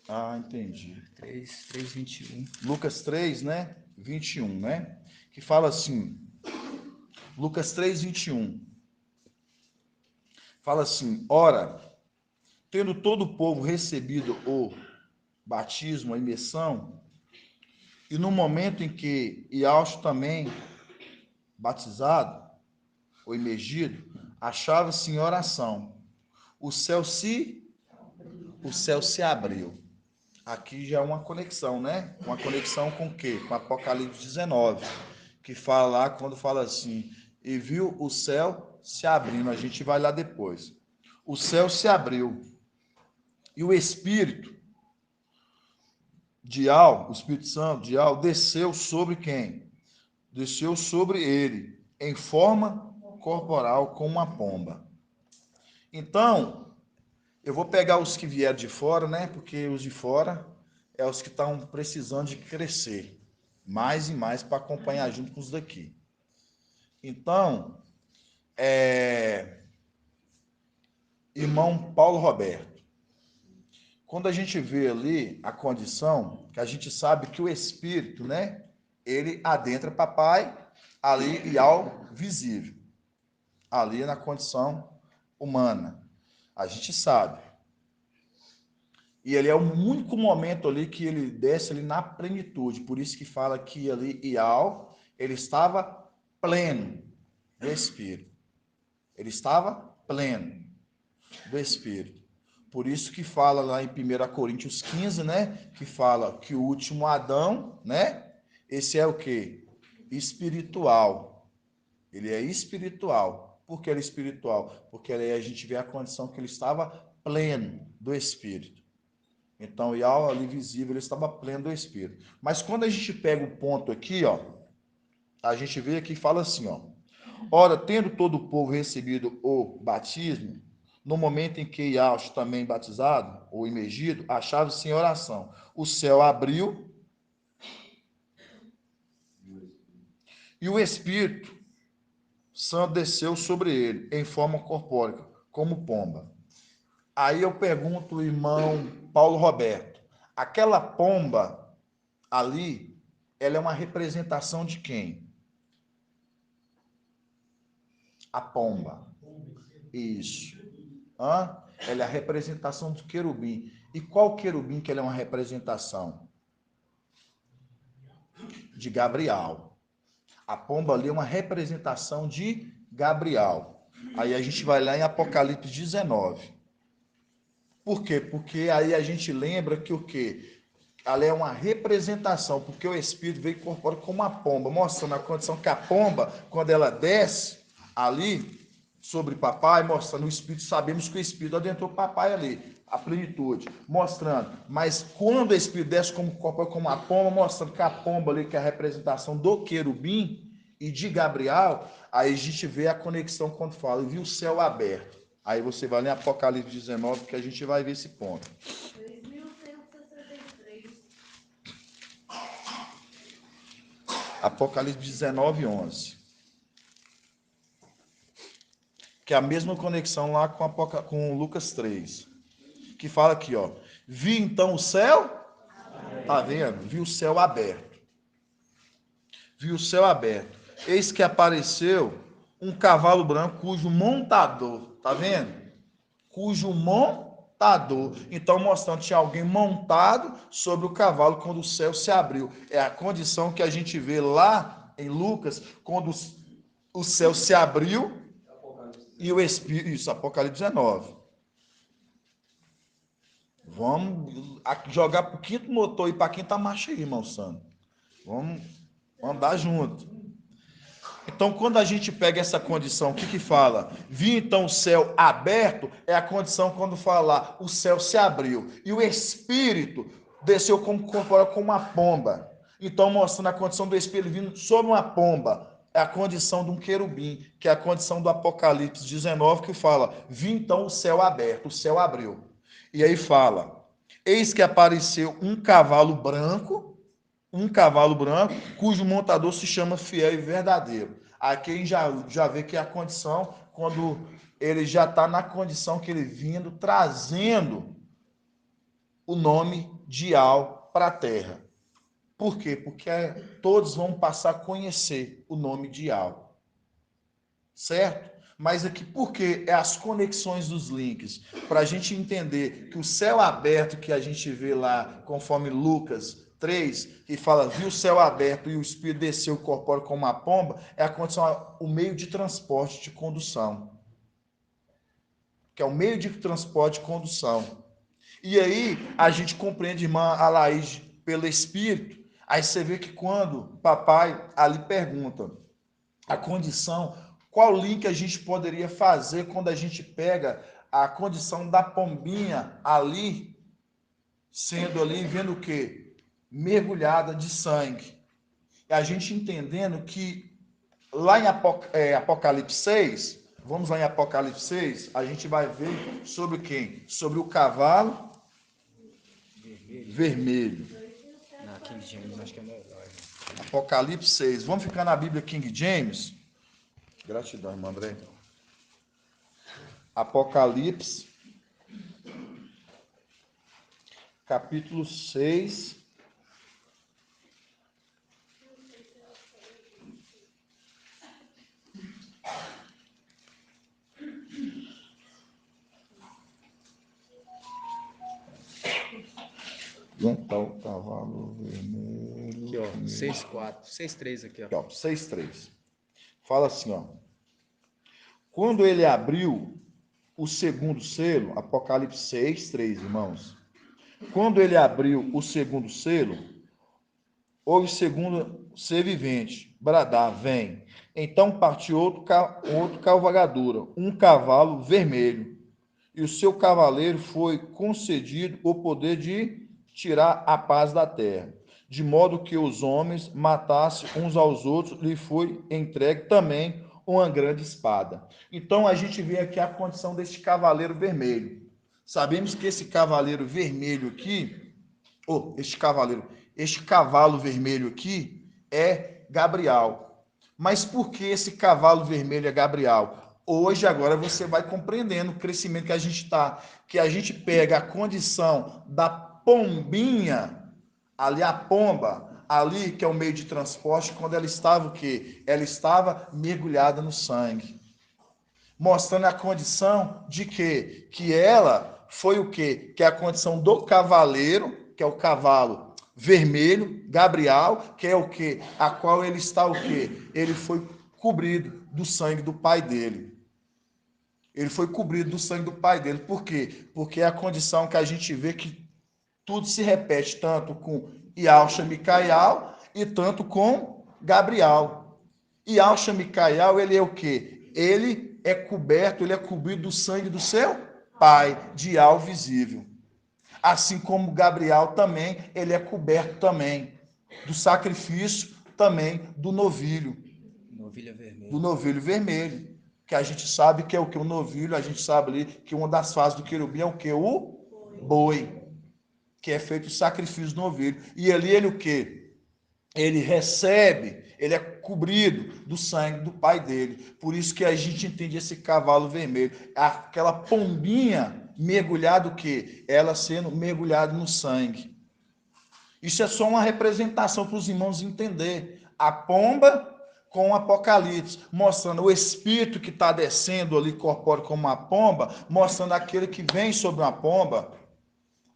Speaker 1: Ah, entendi.
Speaker 5: 3:21.
Speaker 1: Lucas 3, né? 21, né? Que fala assim. Lucas 3, 21. Fala assim: ora, tendo todo o povo recebido o batismo, a imersão, e no momento em que Iausto também batizado, ou imergido, achava-se em oração. O céu se abriu. Aqui já é uma conexão, né? Uma conexão com o quê? Com Apocalipse 19, que fala lá, quando fala assim, e viu o céu se abrindo. A gente vai lá depois. O céu se abriu. E o Espírito o Espírito Santo de Al, desceu sobre quem? Desceu sobre ele, em forma corporal, como uma pomba. Então, eu vou pegar os que vieram de fora, né? Porque os de fora é os que estão precisando de crescer mais e mais para acompanhar junto com os daqui. Então, irmão Paulo Roberto, quando a gente vê ali a condição, que a gente sabe que o Espírito, né? Ele adentra papai ali e ao visível, ali na condição humana. A gente sabe. E ele é o único momento ali que ele desce ali na plenitude. Por isso que fala que ali Ial, ele estava pleno do Espírito. Ele estava pleno do Espírito. Por isso que fala lá em 1 Coríntios 15, né? Que fala que o último Adão, né? Esse é o quê? Espiritual. Ele é espiritual. Por que ele é espiritual? Porque aí a gente vê a condição que ele estava pleno do Espírito. Então, e ao ali visível, ele estava pleno do Espírito. Mas quando a gente pega o ponto aqui, ó, a gente vê aqui e fala assim, ó. Ora, tendo todo o povo recebido o batismo, no momento em que Iaus também batizado, ou imergido, achava-se em oração. O céu abriu e o Espírito Santo desceu sobre ele, em forma corpórea, como pomba. Aí eu pergunto ao irmão Paulo Roberto, aquela pomba ali, ela é uma representação de quem? A pomba. Isso. Hã? Ela é a representação do querubim. E qual querubim que ela é uma representação? De Gabriel. A pomba ali é uma representação de Gabriel. Aí a gente vai lá em Apocalipse 19. Por quê? Porque aí a gente lembra que o quê? Ela é uma representação, porque o Espírito veio incorporar como uma pomba, mostrando a condição que a pomba, quando ela desce ali sobre papai, mostrando o Espírito, sabemos que o Espírito adentrou papai ali, a plenitude, mostrando. Mas quando o Espírito desce como corpo, como uma pomba, mostrando que a pomba ali, que é a representação do querubim e de Gabriel, aí a gente vê a conexão quando fala, e viu o céu aberto. Aí você vai ler Apocalipse 19, que a gente vai ver esse ponto.
Speaker 3: 3163.
Speaker 1: Apocalipse 19, 11. que é a mesma conexão lá com Lucas 3, que fala aqui, ó. Vi então o céu, tá vendo? Vi o céu aberto. Vi o céu aberto. Eis que apareceu um cavalo branco cujo montador, tá vendo? Cujo montador. Então, mostrando que tinha alguém montado sobre o cavalo quando o céu se abriu. É a condição que a gente vê lá em Lucas, quando o céu se abriu e o Espírito. Isso, Apocalipse 19. Vamos jogar para o quinto motor e para a quinta marcha aí, irmão Sandro. Vamos andar junto. Então, quando a gente pega essa condição, o que fala? Vi então o céu aberto, é a condição quando fala o céu se abriu. E o Espírito desceu como uma pomba. Então, mostrando a condição do Espírito vindo sobre uma pomba. É a condição de um querubim, que é a condição do Apocalipse 19, que fala, vi então o céu aberto, o céu abriu. E aí fala, eis que apareceu um cavalo branco, cujo montador se chama Fiel e Verdadeiro. Aqui a gente já vê que é a condição, quando ele já está na condição que ele vindo, trazendo o nome de Al para a terra. Por quê? Porque todos vão passar a conhecer o nome de Al. Certo? Mas aqui, por quê? É as conexões dos links. Para a gente entender que o céu aberto que a gente vê lá, conforme Lucas 3, que fala, viu o céu aberto e o Espírito desceu corpóreo como uma pomba, é a condição, o meio de transporte de condução. Que é o meio de transporte de condução. E aí, a gente compreende, irmã Alaís, pelo Espírito, aí você vê que quando papai ali pergunta a condição, qual link a gente poderia fazer quando a gente pega a condição da pombinha ali, sendo ali, vendo o quê? Mergulhada de sangue. E a gente entendendo que lá em Apocalipse 6, vamos lá em Apocalipse 6, a gente vai ver sobre quem? Sobre o cavalo vermelho.
Speaker 5: Na King James, acho que é melhor.
Speaker 1: Apocalipse 6. Vamos ficar na Bíblia King James? Gratidão, irmão André. Apocalipse, capítulo 6. Onde está o cavalo vermelho?
Speaker 5: Aqui, ó, 6,4. 6,3 aqui, ó.
Speaker 1: Aqui, ó, 6,3. Fala assim, ó. Quando ele abriu o segundo selo, Apocalipse 6,3, irmãos. Quando ele abriu o segundo selo, houve segundo ser vivente, bradar, vem. Então partiu outro cavalgadura, um cavalo vermelho. E o seu cavaleiro foi concedido o poder de tirar a paz da terra, de modo que os homens matassem uns aos outros, lhe foi entregue também uma grande espada. Então a gente vê aqui a condição deste cavaleiro vermelho. Sabemos que esse cavaleiro vermelho aqui, este cavalo vermelho aqui é Gabriel. Mas por que esse cavalo vermelho é Gabriel? Hoje, agora, você vai compreendendo o crescimento que a gente está, que a gente pega a condição da pombinha, ali a pomba, ali que é o meio de transporte, quando ela estava o quê? Ela estava mergulhada no sangue. Mostrando a condição de quê? Que ela foi o quê? Que é a condição do cavaleiro, que é o cavalo vermelho, Gabriel, que é o quê? A qual ele está o quê? Ele foi cobrido do sangue do pai dele. Ele foi cobrido do sangue do pai dele. Por quê? Porque é a condição que a gente vê que tudo se repete, tanto com Yalcha Micael e tanto com Gabriel. Yalcha Micael, ele é o quê? Ele é cobrido do sangue do seu pai, de Al visível. Assim como Gabriel também, ele é coberto também do sacrifício também do novilho.
Speaker 5: Novilha vermelha.
Speaker 1: Do novilho vermelho. Que a gente sabe que é o que? O novilho, a gente sabe ali que uma das fases do querubim é o que? O boi. Que é feito o sacrifício do novilho. E ali ele o quê? ele recebe, ele é cobrido do sangue do pai dele. Por isso que a gente entende esse cavalo vermelho. Aquela pombinha mergulhada o quê? Ela sendo mergulhada no sangue. Isso é só uma representação para os irmãos entender. A pomba com o Apocalipse, mostrando o espírito que está descendo ali, corpóreo como uma pomba, mostrando aquele que vem sobre uma pomba,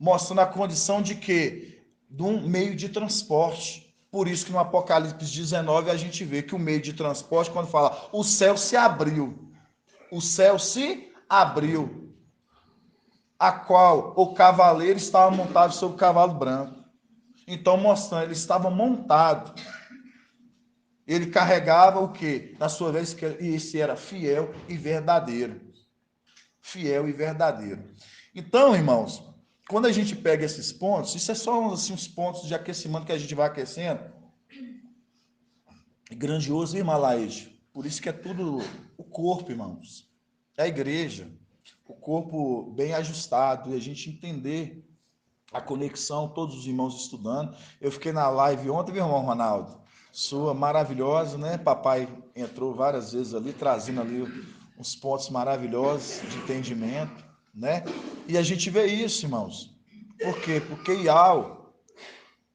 Speaker 1: mostrando a condição de quê? De um meio de transporte. Por isso que no Apocalipse 19 a gente vê que o meio de transporte, quando fala, o céu se abriu. O céu se abriu. A qual o cavaleiro estava montado sobre o cavalo branco. Então, mostrando, ele estava montado. Ele carregava o quê? Na sua vez, e esse era fiel e verdadeiro. Fiel e verdadeiro. Então, irmãos, quando a gente pega esses pontos, isso é só assim, uns pontos de aquecimento que a gente vai aquecendo. Grandioso, irmã Laís. Por isso que é tudo o corpo, irmãos. É a igreja. O corpo bem ajustado. E a gente entender a conexão, todos os irmãos estudando. Eu fiquei na live ontem, meu irmão Ronaldo. Sua maravilhosa, né? Papai entrou várias vezes ali, trazendo ali uns pontos maravilhosos de entendimento, né? E a gente vê isso, irmãos. Por quê? Porque Iau,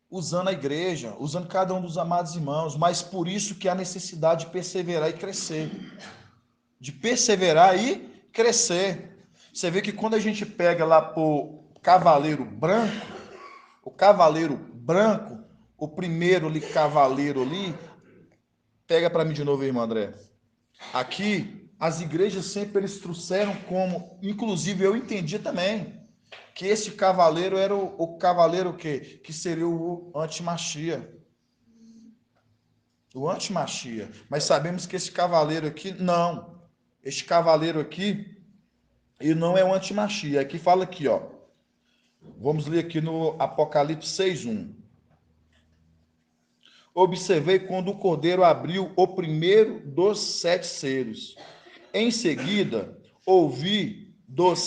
Speaker 1: usando a igreja, usando cada um dos amados irmãos, mas por isso que há necessidade de perseverar e crescer. De perseverar e crescer. Você vê que quando a gente pega lá pro cavaleiro branco, o primeiro ali, cavaleiro ali, pega para mim de novo, irmão André. Aqui, as igrejas sempre eles trouxeram como, inclusive eu entendi também, que esse cavaleiro era o cavaleiro que seria o antimachia. O antimachia. Mas sabemos que esse cavaleiro aqui, não. Este cavaleiro aqui, ele não é o antimachia. Aqui fala aqui, ó. Vamos ler aqui no Apocalipse 6:1. Observei quando o cordeiro abriu o primeiro dos 7 selos. Em seguida, ouvi um dos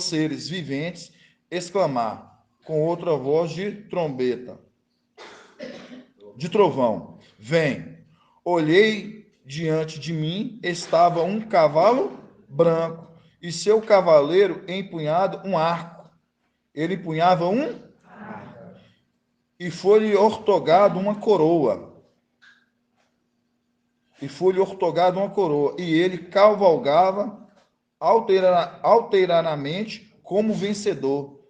Speaker 1: seres viventes exclamar com outra voz de trombeta, de trovão: vem. Olhei, diante de mim estava um cavalo branco e seu cavaleiro empunhado um arco. Ele empunhava e foi-lhe ortogado uma coroa. E ele cavalgava alteradamente como vencedor,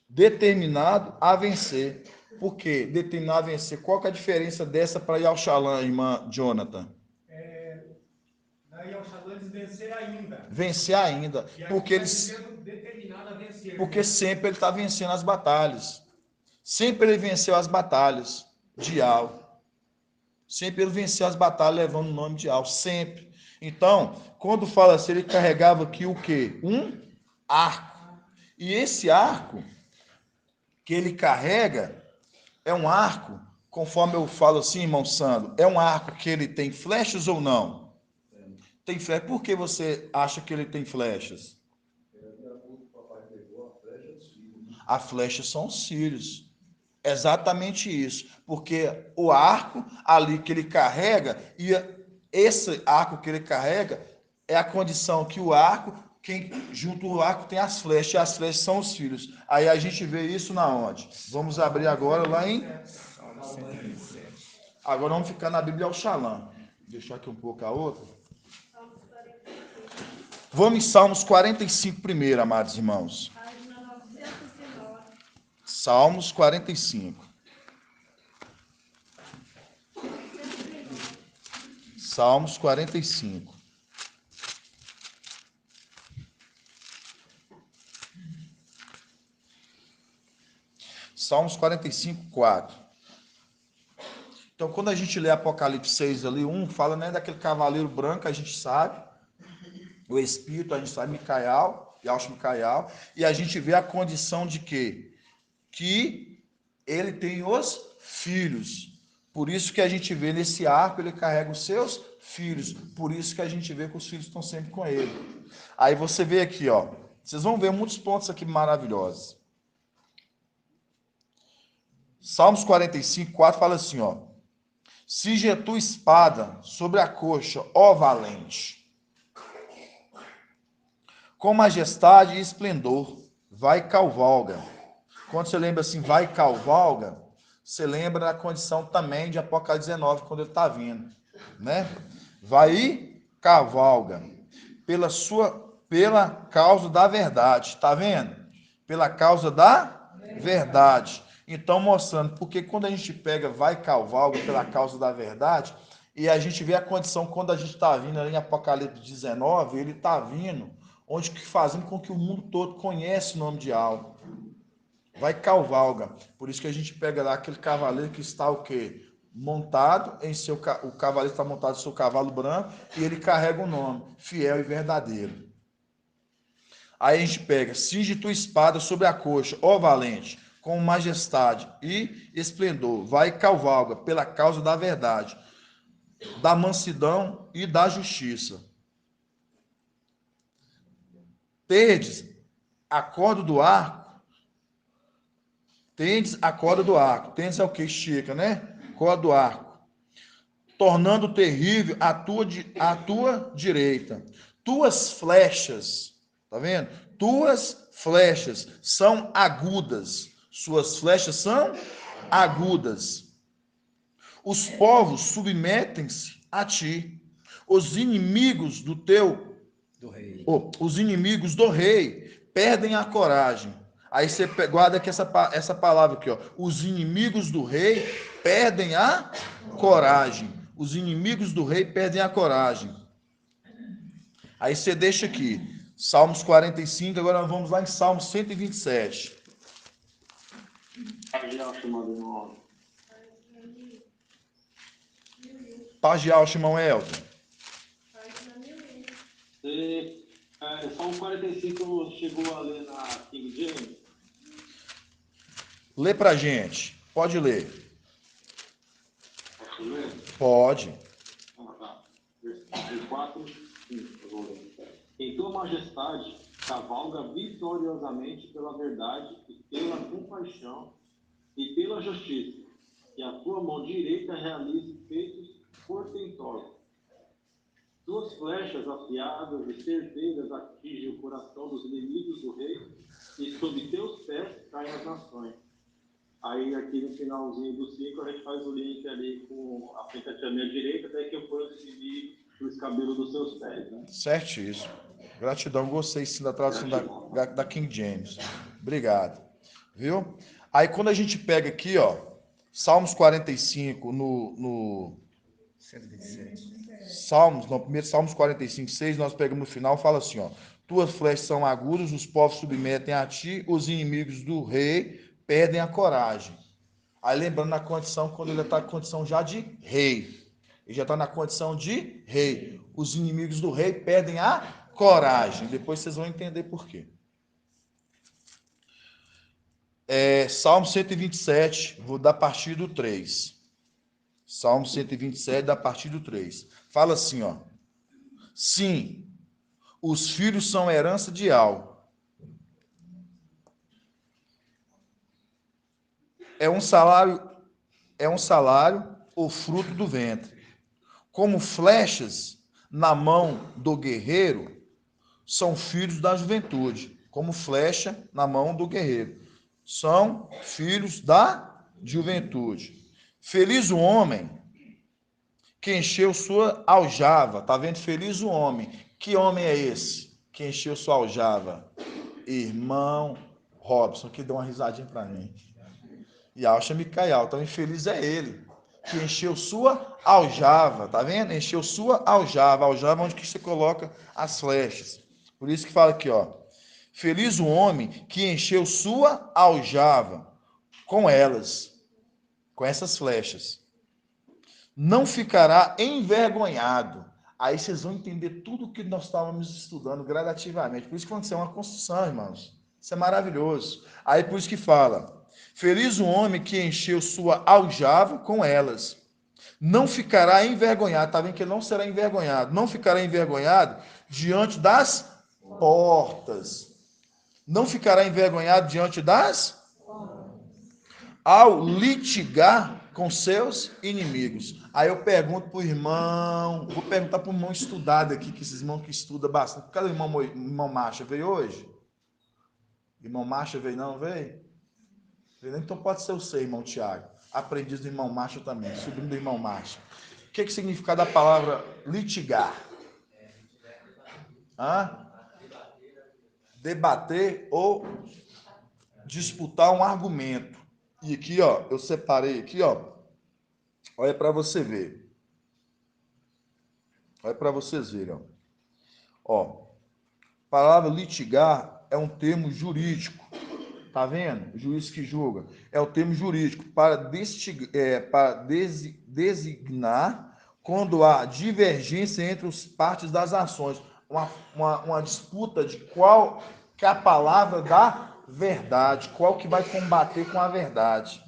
Speaker 1: determinado a vencer. Por quê? Determinado a vencer. Qual que é a diferença dessa para Yalxalã, irmã Jonathan?
Speaker 7: Na Yalxalã eles vencer ainda.
Speaker 1: Vencer ainda. Porque eles...
Speaker 7: determinado a vencer.
Speaker 1: Porque sempre ele está vencendo as batalhas. Sempre ele venceu as batalhas de Iau. Sempre ele venceu as batalhas levando o nome de Iau. Sempre. Então, quando fala assim, ele carregava aqui o quê? Um arco. E esse arco que ele carrega é um arco, conforme eu falo assim, irmão Sandro, é um arco que ele tem flechas ou não? Tem flechas. Por que você acha que ele tem flechas? A flecha são os cílios. Exatamente isso. Porque o arco ali que ele carrega, e esse arco que ele carrega, é a condição que o arco, quem junto ao arco tem as flechas, e as flechas são os filhos. Aí a gente vê isso na onde? Vamos abrir agora lá em... Agora vamos ficar na Bíblia Yalxalã. Deixar aqui um pouco a outra. Vamos em Salmos 45 primeiro, amados irmãos. Salmos 45. Salmos 45. Salmos 45, 4. Então, quando a gente lê Apocalipse 6 ali, 1, fala, né, daquele cavaleiro branco, a gente sabe, o espírito, a gente sabe, Micael, Micael, e a gente vê a condição de quê? Que ele tem os filhos. Por isso que a gente vê nesse arco, ele carrega os seus filhos. Por isso que a gente vê que os filhos estão sempre com ele. Aí você vê aqui, ó. Vocês vão ver muitos pontos aqui maravilhosos. Salmos 45, 4 fala assim, ó. Cinge a tua espada sobre a coxa, ó valente. Com majestade e esplendor, vai cavalga. Quando você lembra assim, vai cavalga, você lembra da condição também de Apocalipse 19, quando ele está vindo, né? Vai e cavalga pela causa da verdade, tá vendo? Pela causa da verdade. Então, mostrando, porque quando a gente pega, vai cavalga pela causa da verdade, e a gente vê a condição, quando a gente está vindo ali em Apocalipse 19, ele está vindo, onde que fazendo com que o mundo todo conheça o nome de algo. Vai cavalga. Por isso que a gente pega lá aquele cavaleiro que está o quê? Montado em seu... O cavaleiro está montado em seu cavalo branco e ele carrega o nome, fiel e verdadeiro. Aí a gente pega, cinge tua espada sobre a coxa, ó valente, com majestade e esplendor. Vai cavalga pela causa da verdade, da mansidão e da justiça. Tendes a corda do arco. Tendes a corda do arco. Tendes é o que? Estica, né? Corda do arco. Tornando terrível a tua direita. Tuas flechas, tá vendo? Tuas flechas são agudas. Suas flechas são agudas. Os povos submetem-se a ti. Os inimigos do
Speaker 5: rei.
Speaker 1: Os inimigos do rei perdem a coragem. Aí você guarda aqui essa palavra aqui, ó. Os inimigos do rei perdem a coragem. Os inimigos do rei perdem a coragem. Aí você deixa aqui, Salmos 45, agora nós vamos lá em Salmos 127. Pagial, irmão Elton.
Speaker 6: Salmo 45 chegou a ler na King James?
Speaker 1: Lê pra gente. Pode ler.
Speaker 6: Posso ler?
Speaker 1: Pode.
Speaker 6: Tá. Versículo 4, 5, eu vou ler. Em tua majestade, cavalga vitoriosamente pela verdade e pela compaixão e pela justiça, e a tua mão direita realize feitos portentosos. Tuas flechas afiadas e certeiras atingem o coração dos inimigos do rei, e sob teus pés caem as nações. Aí, aqui no finalzinho do 5, a gente faz o link ali com a frente à minha direita, até que eu ponho os inimigos nos cabelos dos seus pés, né?
Speaker 1: Certíssimo. Gratidão, gostei sim da tradução da King James. Obrigado. Viu? Aí, quando a gente pega aqui, ó, Salmos 45 no
Speaker 5: 127.
Speaker 1: Primeiro Salmos 45, 6, nós pegamos no final, fala assim, ó. Tuas flechas são agudas, os povos submetem a ti, os inimigos do rei perdem a coragem. Aí lembrando na condição, quando ele está na condição já de rei. Ele já está na condição de rei. Os inimigos do rei perdem a coragem. Depois vocês vão entender por quê. Salmo 127, vou dar a partir do 3. Salmo 127, da partir do 3. Fala assim, ó. Sim, os filhos são herança de Al. É um salário, o fruto do ventre. Como flechas na mão do guerreiro, são filhos da juventude. Como flecha na mão do guerreiro. São filhos da juventude. Feliz o homem que encheu sua aljava. Tá vendo? Feliz o homem. Que homem é esse que encheu sua aljava? Irmão Robson, que deu uma risadinha para mim. E Alcha Micael. Então, infeliz é ele que encheu sua aljava. Tá vendo? Encheu sua aljava. Aljava é onde que você coloca as flechas. Por isso que fala aqui, ó. Feliz o homem que encheu sua aljava com elas, com essas flechas. Não ficará envergonhado. Aí vocês vão entender tudo o que nós estávamos estudando gradativamente. Por isso que isso é uma construção, irmãos. Isso é maravilhoso. Aí por isso que fala, feliz o homem que encheu sua aljava com elas. Não ficará envergonhado. Está vendo que ele não será envergonhado. Não ficará envergonhado diante das portas. Não ficará envergonhado diante das ao litigar com seus inimigos. Aí eu pergunto para o irmão, vou perguntar para o irmão estudado aqui, que esses irmãos que estudam bastante. Cadê o irmão Marcha? Veio hoje? Irmão Marcha veio não? Veio? Então pode ser o seu, irmão Tiago. Aprendiz do irmão Marcha também, sobrinho do irmão Marcha. O que significa da palavra litigar? Debater ou disputar um argumento. E aqui, ó, eu separei aqui, ó. Olha para você ver. Olha para vocês verem, ó. Ó, palavra litigar é um termo jurídico. Tá vendo? O juiz que julga. É o termo jurídico para designar quando há divergência entre as partes das ações. Uma disputa de qual que é a palavra da verdade, qual que vai combater com a verdade.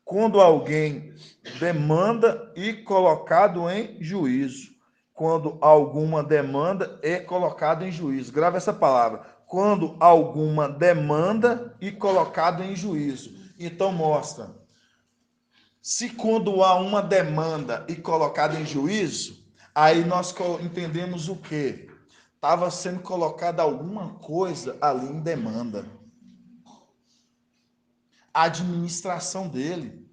Speaker 1: Quando alguém demanda e colocado em juízo. Quando alguma demanda é colocado em juízo. Grava essa palavra. Quando alguma demanda e colocado em juízo. Então mostra. Se quando há uma demanda e colocado em juízo, aí nós entendemos o quê? Estava sendo colocada alguma coisa ali em demanda. A administração dele.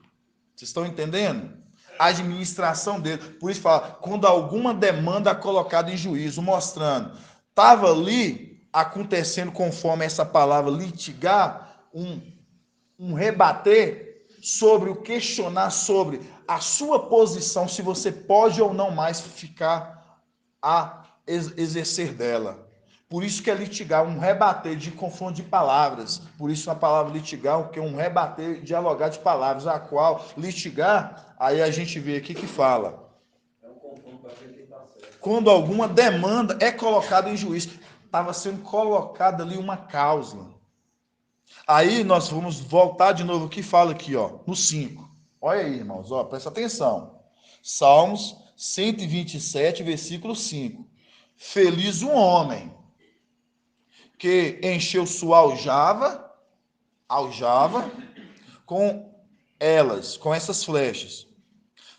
Speaker 1: Vocês estão entendendo? A administração dele. Por isso fala, quando alguma demanda é colocada em juízo, mostrando. Estava ali acontecendo, conforme essa palavra litigar, um rebater sobre o questionar sobre a sua posição, se você pode ou não mais ficar a exercer dela. Por isso que é litigar, um rebater de confronto de palavras. Por isso a palavra litigar, o que é um rebater, dialogar de palavras, a qual litigar, aí a gente vê aqui que fala. Quando alguma demanda é colocada em juízo, estava sendo colocada ali uma cláusula. Aí nós vamos voltar de novo, o que fala aqui, ó, no 5. Olha aí, irmãos, ó, presta atenção. Salmos 127, versículo 5. Feliz o homem que encheu sua aljava com elas, com essas flechas.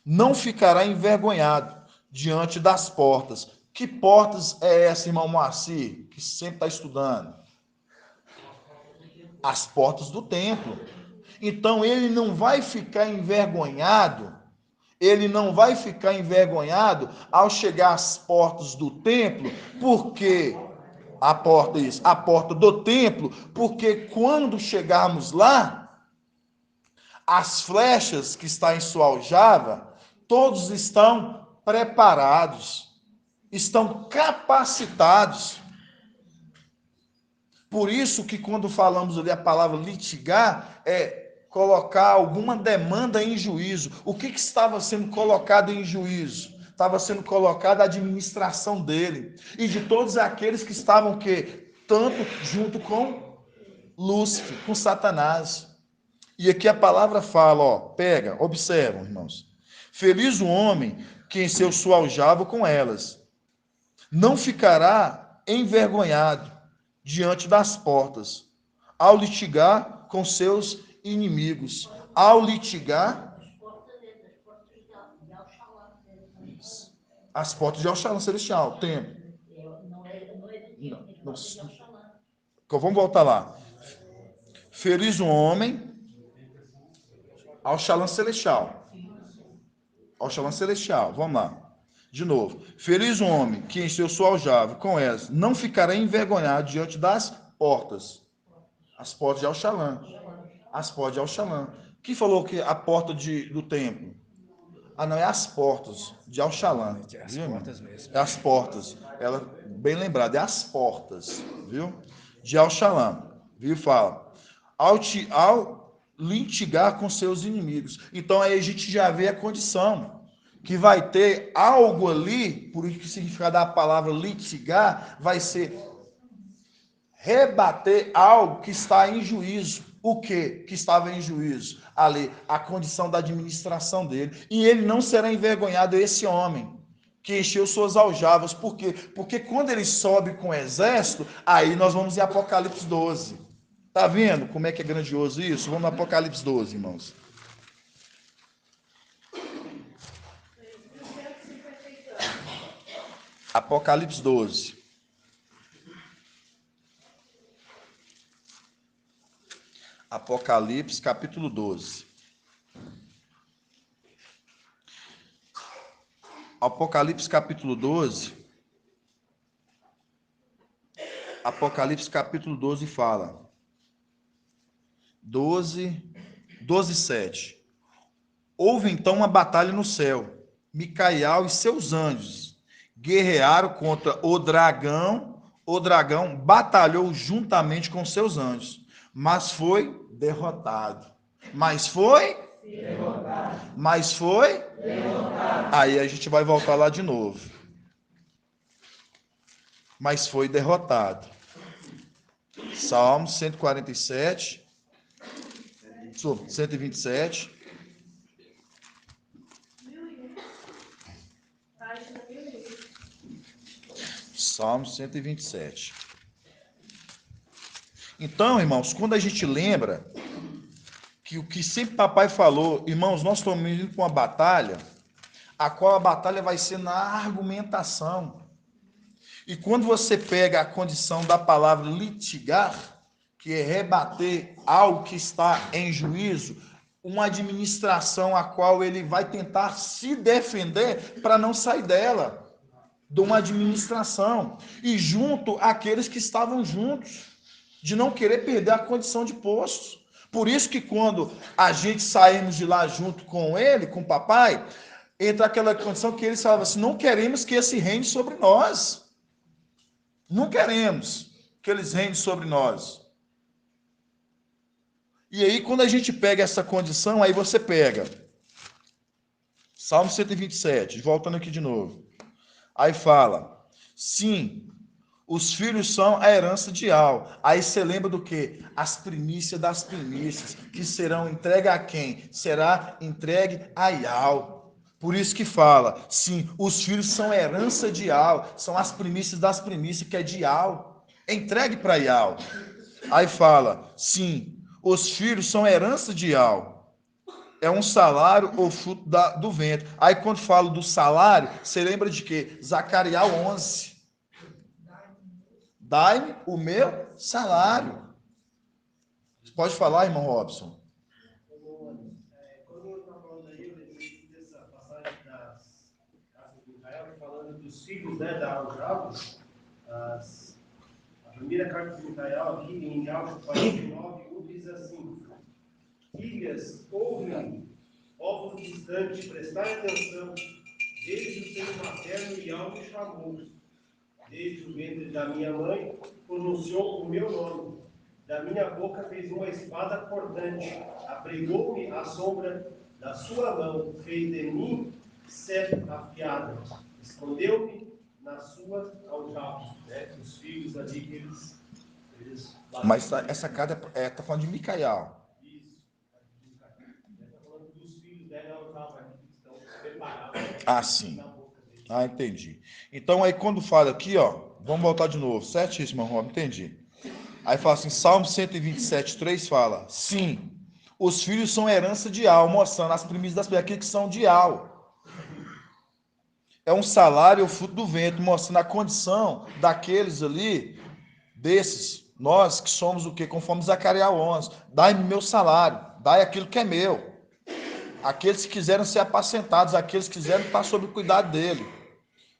Speaker 1: Não ficará envergonhado diante das portas. Que portas é essa, irmão Moacir, que sempre está estudando? As portas do templo. Então ele não vai ficar envergonhado, ao chegar às portas do templo, porque a porta do templo, porque quando chegarmos lá, as flechas que estão em sua aljava, todos estão preparados, estão capacitados. Por isso que quando falamos ali a palavra litigar, é colocar alguma demanda em juízo. O que estava sendo colocado em juízo? Estava sendo colocada a administração dele e de todos aqueles que estavam tanto junto com Lúcifer, com Satanás. E aqui a palavra fala, ó, pega, observam, irmãos. Feliz o homem que encheu sua aljava com elas. Não ficará envergonhado diante das portas, ao litigar com seus inimigos. Ao litigar as portas de Oxalá celestial, templo. Não. Vamos voltar lá. Feliz o homem ao Oxalá celestial. Oxalá celestial, vamos lá. De novo. Feliz o homem que encheu sua aljava com elas, não ficará envergonhado diante das portas. As portas de Oxalá. As portas de Oxalá. Quem falou que a porta do templo? Não, é as portas de Oxalá.
Speaker 5: É as portas mesmo.
Speaker 1: É as portas. Ela, bem lembrada, é as portas, viu? De Oxalá. Viu? Fala. Ao litigar com seus inimigos. Então aí a gente já vê a condição que vai ter algo ali, por isso que o significado da palavra litigar vai ser rebater algo que está em juízo. O que estava em juízo? Ali, a condição da administração dele. E ele não será envergonhado, esse homem que encheu suas aljavas. Por quê? Porque quando ele sobe com o exército, aí nós vamos em Apocalipse 12. Tá vendo como é que é grandioso isso? Vamos no Apocalipse 12, irmãos. Apocalipse 12. Apocalipse, capítulo 12. Apocalipse, capítulo 12. Apocalipse, capítulo 12 fala. 12:7. Houve então uma batalha no céu. Micael e seus anjos guerrearam contra o dragão. O dragão batalhou juntamente com seus anjos, mas foi derrotado. Mas foi derrotado. Mas foi derrotado. Aí a gente vai voltar lá de novo. Mas foi derrotado. Salmo 147, 127.
Speaker 3: Página 1001.
Speaker 1: Salmo 127. Então, irmãos, quando a gente lembra que o que sempre papai falou, irmãos, nós estamos indo para uma batalha, a qual a batalha vai ser na argumentação. E quando você pega a condição da palavra litigar, que é rebater algo que está em juízo, uma administração a qual ele vai tentar se defender para não sair dela, de uma administração, e junto àqueles que estavam juntos, de não querer perder a condição de posto. Por isso que quando a gente saímos de lá junto com ele, com o papai, entra aquela condição que eles falavam assim, não queremos que esse reine sobre nós. Não queremos que eles reinem sobre nós. E aí, quando a gente pega essa condição, aí você pega Salmo 127, voltando aqui de novo. Aí fala, sim, os filhos são a herança de Al. Aí você lembra do quê? As primícias das primícias, que serão entregues a quem? Será entregue a Al. Por isso que fala, sim, os filhos são a herança de Al, são as primícias das primícias, que é de Al. É entregue para Al. Aí fala, sim, os filhos são a herança de Al. É um salário ou fruto do ventre. Aí quando falo do salário, você lembra de quê? Zacarias 11. Dai-me o meu salário. Pode falar, irmão Robson.
Speaker 2: Quando eu estava falando aí, eu lembrei dessa passagem das casas de Israel, falando dos filhos, né, da Aljava. A primeira carta de Israel, aqui em Aljava 49, diz assim: filhas, ouvem, povo distante, prestai atenção, desde o seio materno e ao me chamou. Desde o ventre da minha mãe, pronunciou o meu nome. Da minha boca fez uma espada cortante. Apregou-me à sombra da sua mão. Fez de mim seta afiada. Escondeu-me na sua aljava. Os filhos ali que eles
Speaker 1: Mas essa carta está falando de Micael.
Speaker 2: Isso. Está falando dos filhos dela aljava que estão preparados.
Speaker 1: Ah, sim. Ah, entendi. Então, aí quando fala aqui, ó, vamos voltar de novo. Certíssimo, Rob, entendi. Aí fala assim, Salmo 127, 3 fala, sim, os filhos são herança de Al, mostrando as primícias das primícias, aqueles que são de Al. É um salário ou fruto do ventre, mostrando a condição daqueles ali, desses, nós que somos o quê? Conforme Zacarias 11, dai-me meu salário, dai aquilo que é meu. Aqueles que quiseram ser apacentados, aqueles que quiseram estar sob o cuidado dele.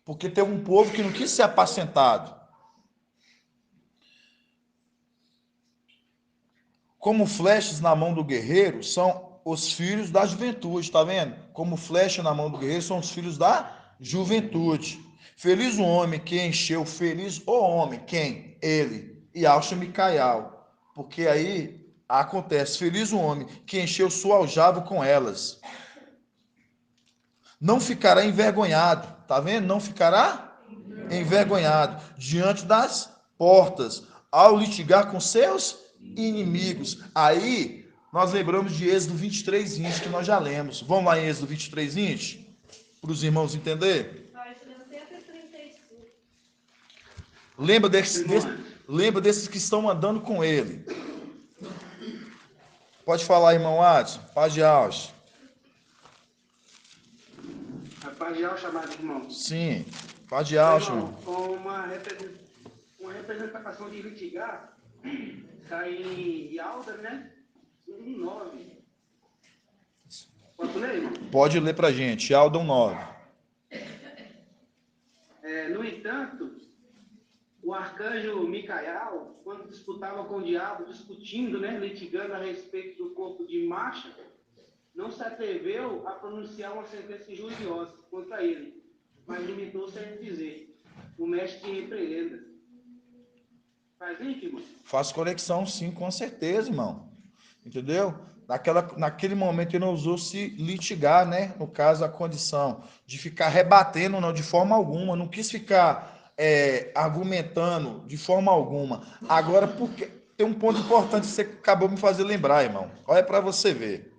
Speaker 1: Porque tem um povo que não quis ser apacentado. Como flechas na mão do guerreiro, são os filhos da juventude, tá vendo? Como flecha na mão do guerreiro, são os filhos da juventude. Feliz o homem que encheu, feliz o homem, quem? Ele. E acha Micael. Porque aí acontece, feliz o homem que encheu sua aljava com elas. Não ficará envergonhado, tá vendo? Não ficará envergonhado diante das portas, ao litigar com seus inimigos. Aí, nós lembramos de Êxodo 23, 20, que nós já lemos. Vamos lá em Êxodo 23, 20? Para os irmãos entenderem.
Speaker 3: Página 135.
Speaker 1: Lembra desses que estão andando com ele. Pode falar, irmão Adson. Paz de Alves.
Speaker 2: A paz de Alves, chamado irmão.
Speaker 1: Sim, paz de Alves,
Speaker 2: Irmão,
Speaker 1: irmão.
Speaker 2: com uma representação de litigar, está em Yalda, né? 1:9. Posso ler, irmão?
Speaker 1: Pode ler pra gente. Aldon 9.
Speaker 2: No entanto, o arcanjo Micael, quando disputava com o diabo, discutindo, né, litigando a respeito do corpo de Marcha, não se atreveu a pronunciar uma sentença injuriosa contra ele, mas limitou-se a dizer: o mestre te repreenda. Faz link, irmão?
Speaker 1: Faz conexão, sim, com certeza, irmão. Entendeu? Naquele momento ele não usou se litigar, né? No caso, a condição de ficar rebatendo, não, de forma alguma. Não quis ficar argumentando de forma alguma. Agora, porque tem um ponto importante que você acabou me fazer lembrar, irmão. Olha para você ver.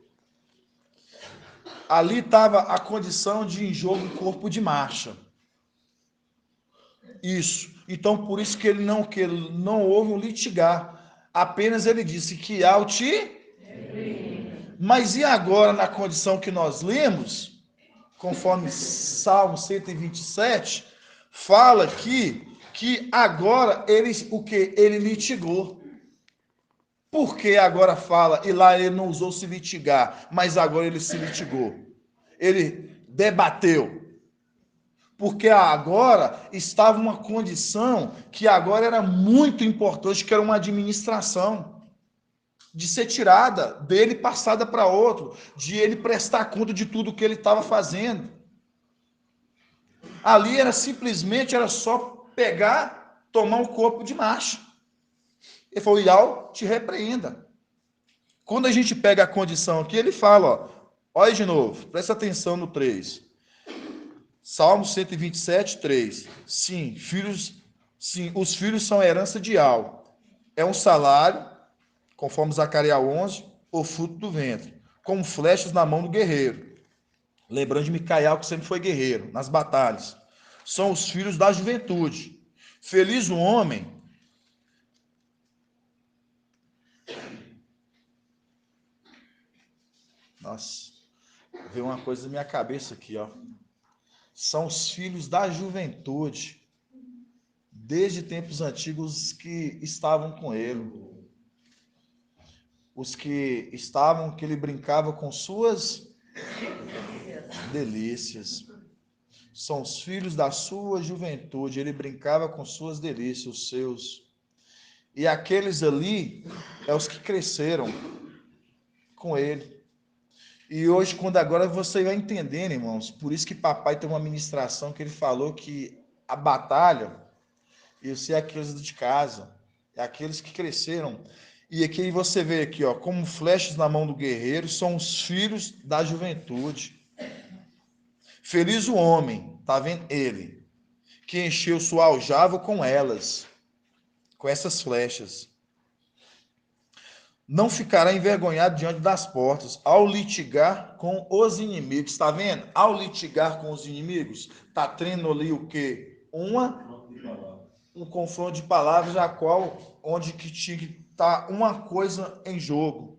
Speaker 1: Ali estava a condição de em jogo corpo de Marcha. Isso. Então, por isso que ele não houve um litigar. Apenas ele disse que Mas e agora, na condição que nós lemos, conforme Salmo 127, fala que agora ele litigou. Por que agora fala, e lá ele não usou se litigar, mas agora ele se litigou? Ele debateu. Porque agora estava uma condição que agora era muito importante, que era uma administração de ser tirada dele, passada para outro, de ele prestar conta de tudo que ele estava fazendo. Ali era só pegar, tomar um corpo de Marcha. Ele falou: Ial, te repreenda. Quando a gente pega a condição aqui, ele fala, olha de novo, presta atenção no 3. Salmo 127, 3. Sim, os filhos são herança de Ial. É um salário, conforme Zacarias 11, o fruto do ventre, como flechas na mão do guerreiro. Lembrando de Micael, que sempre foi guerreiro, nas batalhas. São os filhos da juventude. Feliz o homem. Nossa, veio uma coisa na minha cabeça aqui, ó. São os filhos da juventude, desde tempos antigos, que estavam com ele. Os que estavam, que ele brincava com suas delícias. São os filhos da sua juventude, ele brincava com suas delícias, os seus. E aqueles ali, é os que cresceram com ele. E hoje, quando agora você vai entendendo, irmãos, por isso que papai tem uma ministração que ele falou que a batalha, isso é aqueles de casa, é aqueles que cresceram. E aqui você vê aqui, ó, como flechas na mão do guerreiro, são os filhos da juventude. Feliz o homem, tá vendo? Ele, que encheu sua aljava com elas, com essas flechas. Não ficará envergonhado diante das portas, ao litigar com os inimigos. Está vendo? Ao litigar com os inimigos, está tendo ali o quê? Um confronto de palavras, onde que tinha que estar uma coisa em jogo.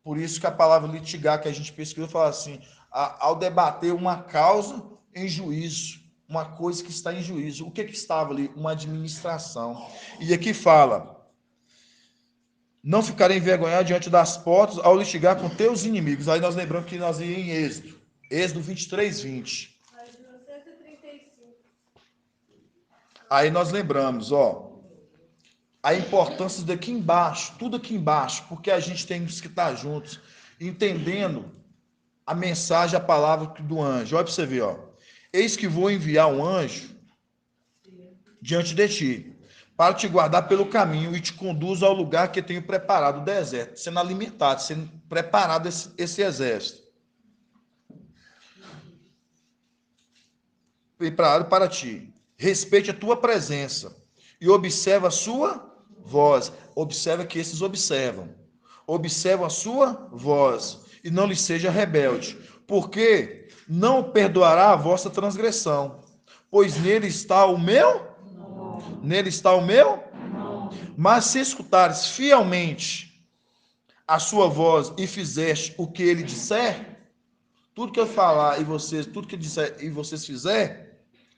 Speaker 1: Por isso que a palavra litigar, que a gente pesquisou, fala assim, ao debater uma causa em juízo, uma coisa que está em juízo. O que estava ali? Uma administração. E aqui fala: não ficarei envergonhado diante das portas ao litigar com teus inimigos. Aí nós lembramos que nós íamos em Êxodo. Êxodo 23, 20. Aí nós lembramos, ó, a importância daqui embaixo, tudo aqui embaixo, porque a gente tem que estar juntos, entendendo a mensagem, a palavra do anjo. Olha para você ver, ó. Eis que vou enviar um anjo diante de ti, para te guardar pelo caminho e te conduz ao lugar que tenho preparado, o deserto, sendo alimentado, sendo preparado esse exército. Preparado para ti. Respeite a tua presença e observa a sua voz. Observa que esses observam. Observa a sua voz e não lhe seja rebelde, porque não perdoará a vossa transgressão, pois nele está o meu... Nele está o meu? Mas se escutares fielmente a sua voz e fizeste o que ele disser, tudo que eu falar e vocês, tudo que eu disser e vocês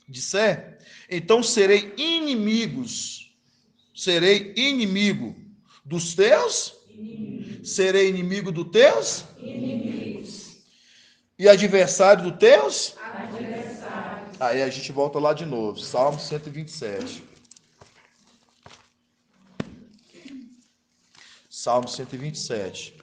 Speaker 1: disser, então serei inimigo dos teus, serei inimigo dos teus, e adversário dos teus. Aí a gente volta lá de novo, Salmo 127. Salmo 127.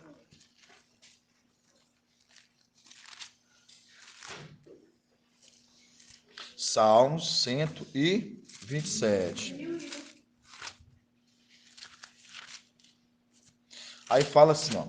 Speaker 1: Salmos 127. Aí fala assim, ó.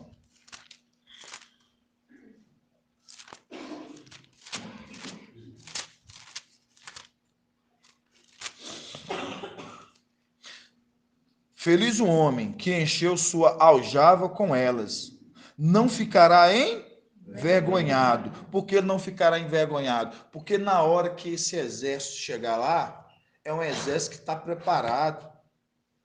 Speaker 1: Feliz o homem que encheu sua aljava com elas. Não ficará envergonhado. Por que não ficará envergonhado? Porque na hora que esse exército chegar lá, é um exército que está preparado.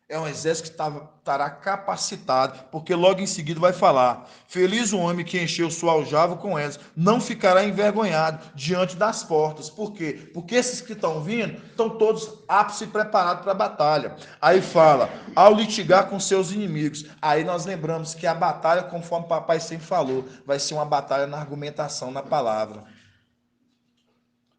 Speaker 1: É um exército que estará capacitado, porque logo em seguida vai falar: feliz o homem que encheu sua aljava com elas, não ficará envergonhado diante das portas. Por quê? Porque esses que estão vindo estão todos aptos e preparados para a batalha. Aí fala: ao litigar com seus inimigos. Aí nós lembramos que a batalha, conforme o papai sempre falou, vai ser uma batalha na argumentação, na palavra.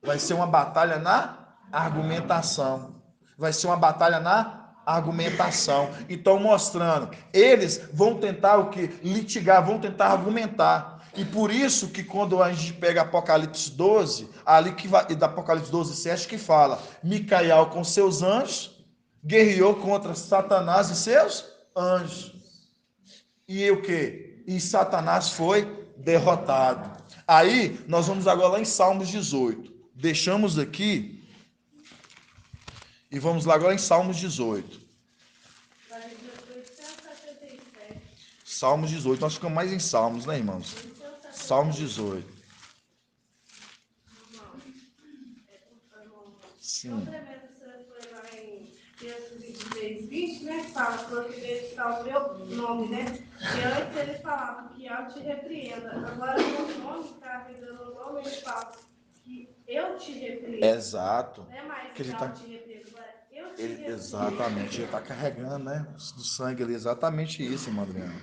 Speaker 1: Vai ser uma batalha na argumentação. Vai ser uma batalha na argumentação. Então, mostrando, eles vão tentar o que? Litigar, vão tentar argumentar. E por isso que quando a gente pega Apocalipse 12, ali que vai, da Apocalipse 12, 7, que fala, Micael com seus anjos, guerreou contra Satanás e seus anjos. E o que? E Satanás foi derrotado. Aí, nós vamos agora lá em Salmos 18. Deixamos aqui e vamos lá agora em Salmos 18. Salmos 18. Nós ficamos mais em Salmos, né, irmãos? Salmos 18. Sim.
Speaker 3: Texto 23, 20, né? Fala, porque está o meu nome, né? E antes ele falava que eu te repreenda. Agora o nome está revelando o nome, ele fala que eu te repreendo.
Speaker 1: Exato.
Speaker 3: Não é mais
Speaker 1: que ele
Speaker 3: eu
Speaker 1: tá...
Speaker 3: te repreendo, agora eu te repreendo.
Speaker 1: Exatamente, ele está carregando, né? Do sangue ali, exatamente isso, irmã Adriana.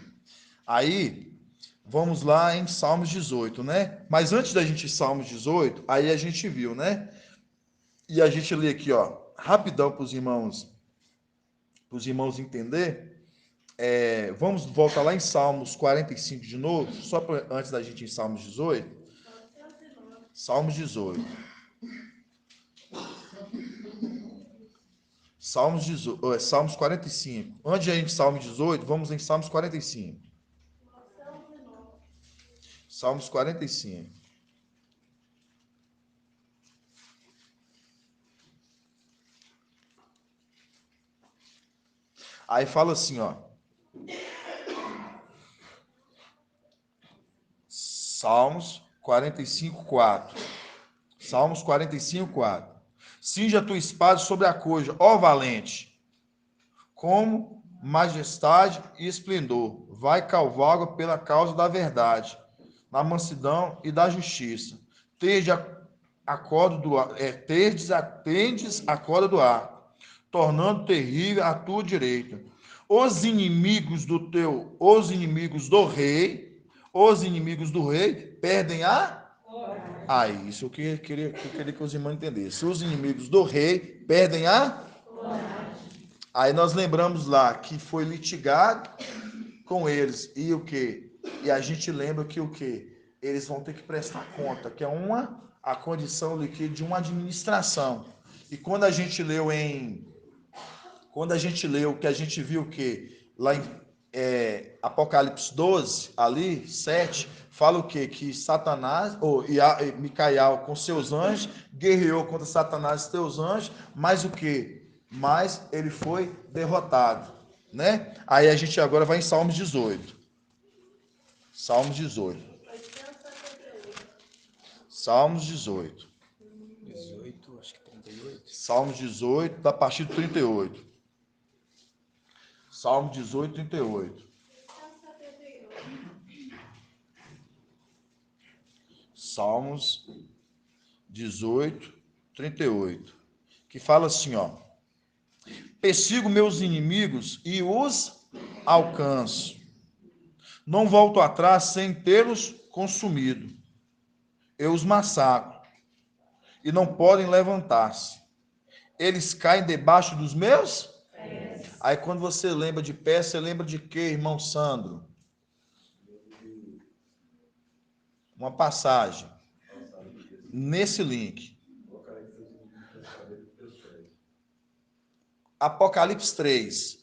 Speaker 1: Aí, vamos lá em Salmos 18, né? Mas antes da gente ir em Salmos 18, aí a gente viu, né? E a gente lê aqui, ó, rapidão para os irmãos entender. Vamos voltar lá em Salmos 45 de novo, só antes da gente ir em Salmos 18. Salmos 18. Salmos 45. Antes de a gente ir em Salmos 18, vamos em Salmos 45. Salmos 45. Aí fala assim, ó. Salmos 45, 4. Salmos 45, 4. Cinja a tua espada sobre a coxa, ó valente, como majestade e esplendor. Vai cavalga pela causa da verdade, na mansidão e da justiça. Tendes a corda do ar, tornando terrível a tua direita. Os inimigos do rei, perdem a... Aí, isso eu queria que os irmãos entendessem. Os inimigos do rei perdem a... Aí nós lembramos lá que foi litigado com eles. E o quê? E a gente lembra que o quê? Eles vão ter que prestar conta, que é a condição líquida de uma administração. E quando a gente leu que a gente viu que lá em Apocalipse 12, ali, 7, fala o quê? Que Satanás, Micael com seus anjos, guerreou contra Satanás e seus anjos, mas o quê? Mas ele foi derrotado, né? Aí a gente agora vai em Salmos 18. Salmos 18. Salmos 18.
Speaker 5: 18, acho que 38.
Speaker 1: Salmos 18, da partir do 38. Salmo 18, 38. Salmos 18, 38. Que fala assim, ó. Persigo meus inimigos e os alcanço. Não volto atrás sem tê-los consumido. Eu os massacro e não podem levantar-se. Eles caem debaixo dos meus pés. Aí quando você lembra de pés, você lembra de quê, irmão Sandro? Uma passagem nesse link. Apocalipse 3,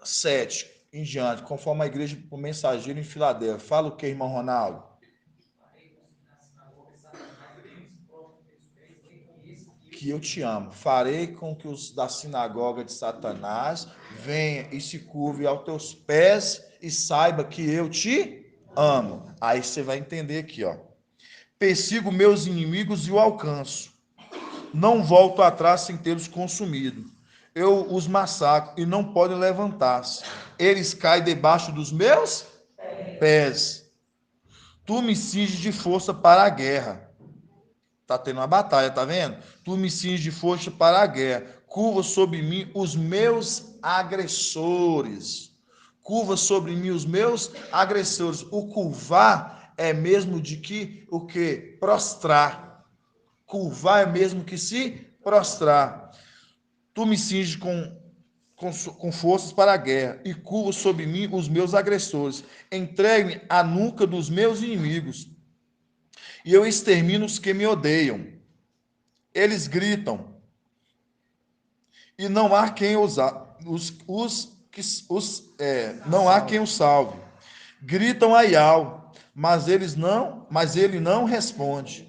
Speaker 1: 7 em diante, conforme a igreja do mensageiro em Filadélfia. Fala o que, irmão Ronaldo? Que eu te amo. Farei com que os da sinagoga de Satanás venham e se curvem aos teus pés e saiba que eu te amo. Aí você vai entender aqui, ó. Persigo meus inimigos e o alcanço. Não volto atrás sem tê-los consumido. Eu os massacro e não podem levantar-se. Eles caem debaixo dos meus pés. Tu me cinges de força para a guerra. Tá tendo uma batalha, tá vendo? Tu me cinges de força para a guerra. Curva sobre mim os meus agressores. Curva sobre mim os meus agressores. O curvar é mesmo de que o que? Prostrar. Curvar é mesmo que se prostrar. Tu me cinges com forças para a guerra e curva sobre mim os meus agressores. Entregue-me a nuca dos meus inimigos e eu extermino os que me odeiam. Eles gritam e não há quem não há quem os salve. Gritam a Ial, mas ele não responde.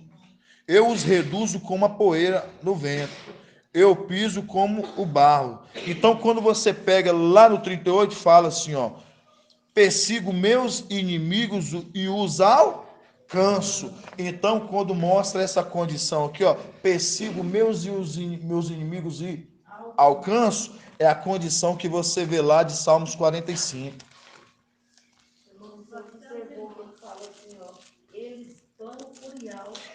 Speaker 1: Eu os reduzo como a poeira no vento. Eu piso como o barro. Então, quando você pega lá no 38, fala assim, ó. Persigo meus inimigos e os alcanço. Então, quando mostra essa condição aqui, ó, persigo meus inimigos e alcanço, é a condição que você vê lá de Salmos 45.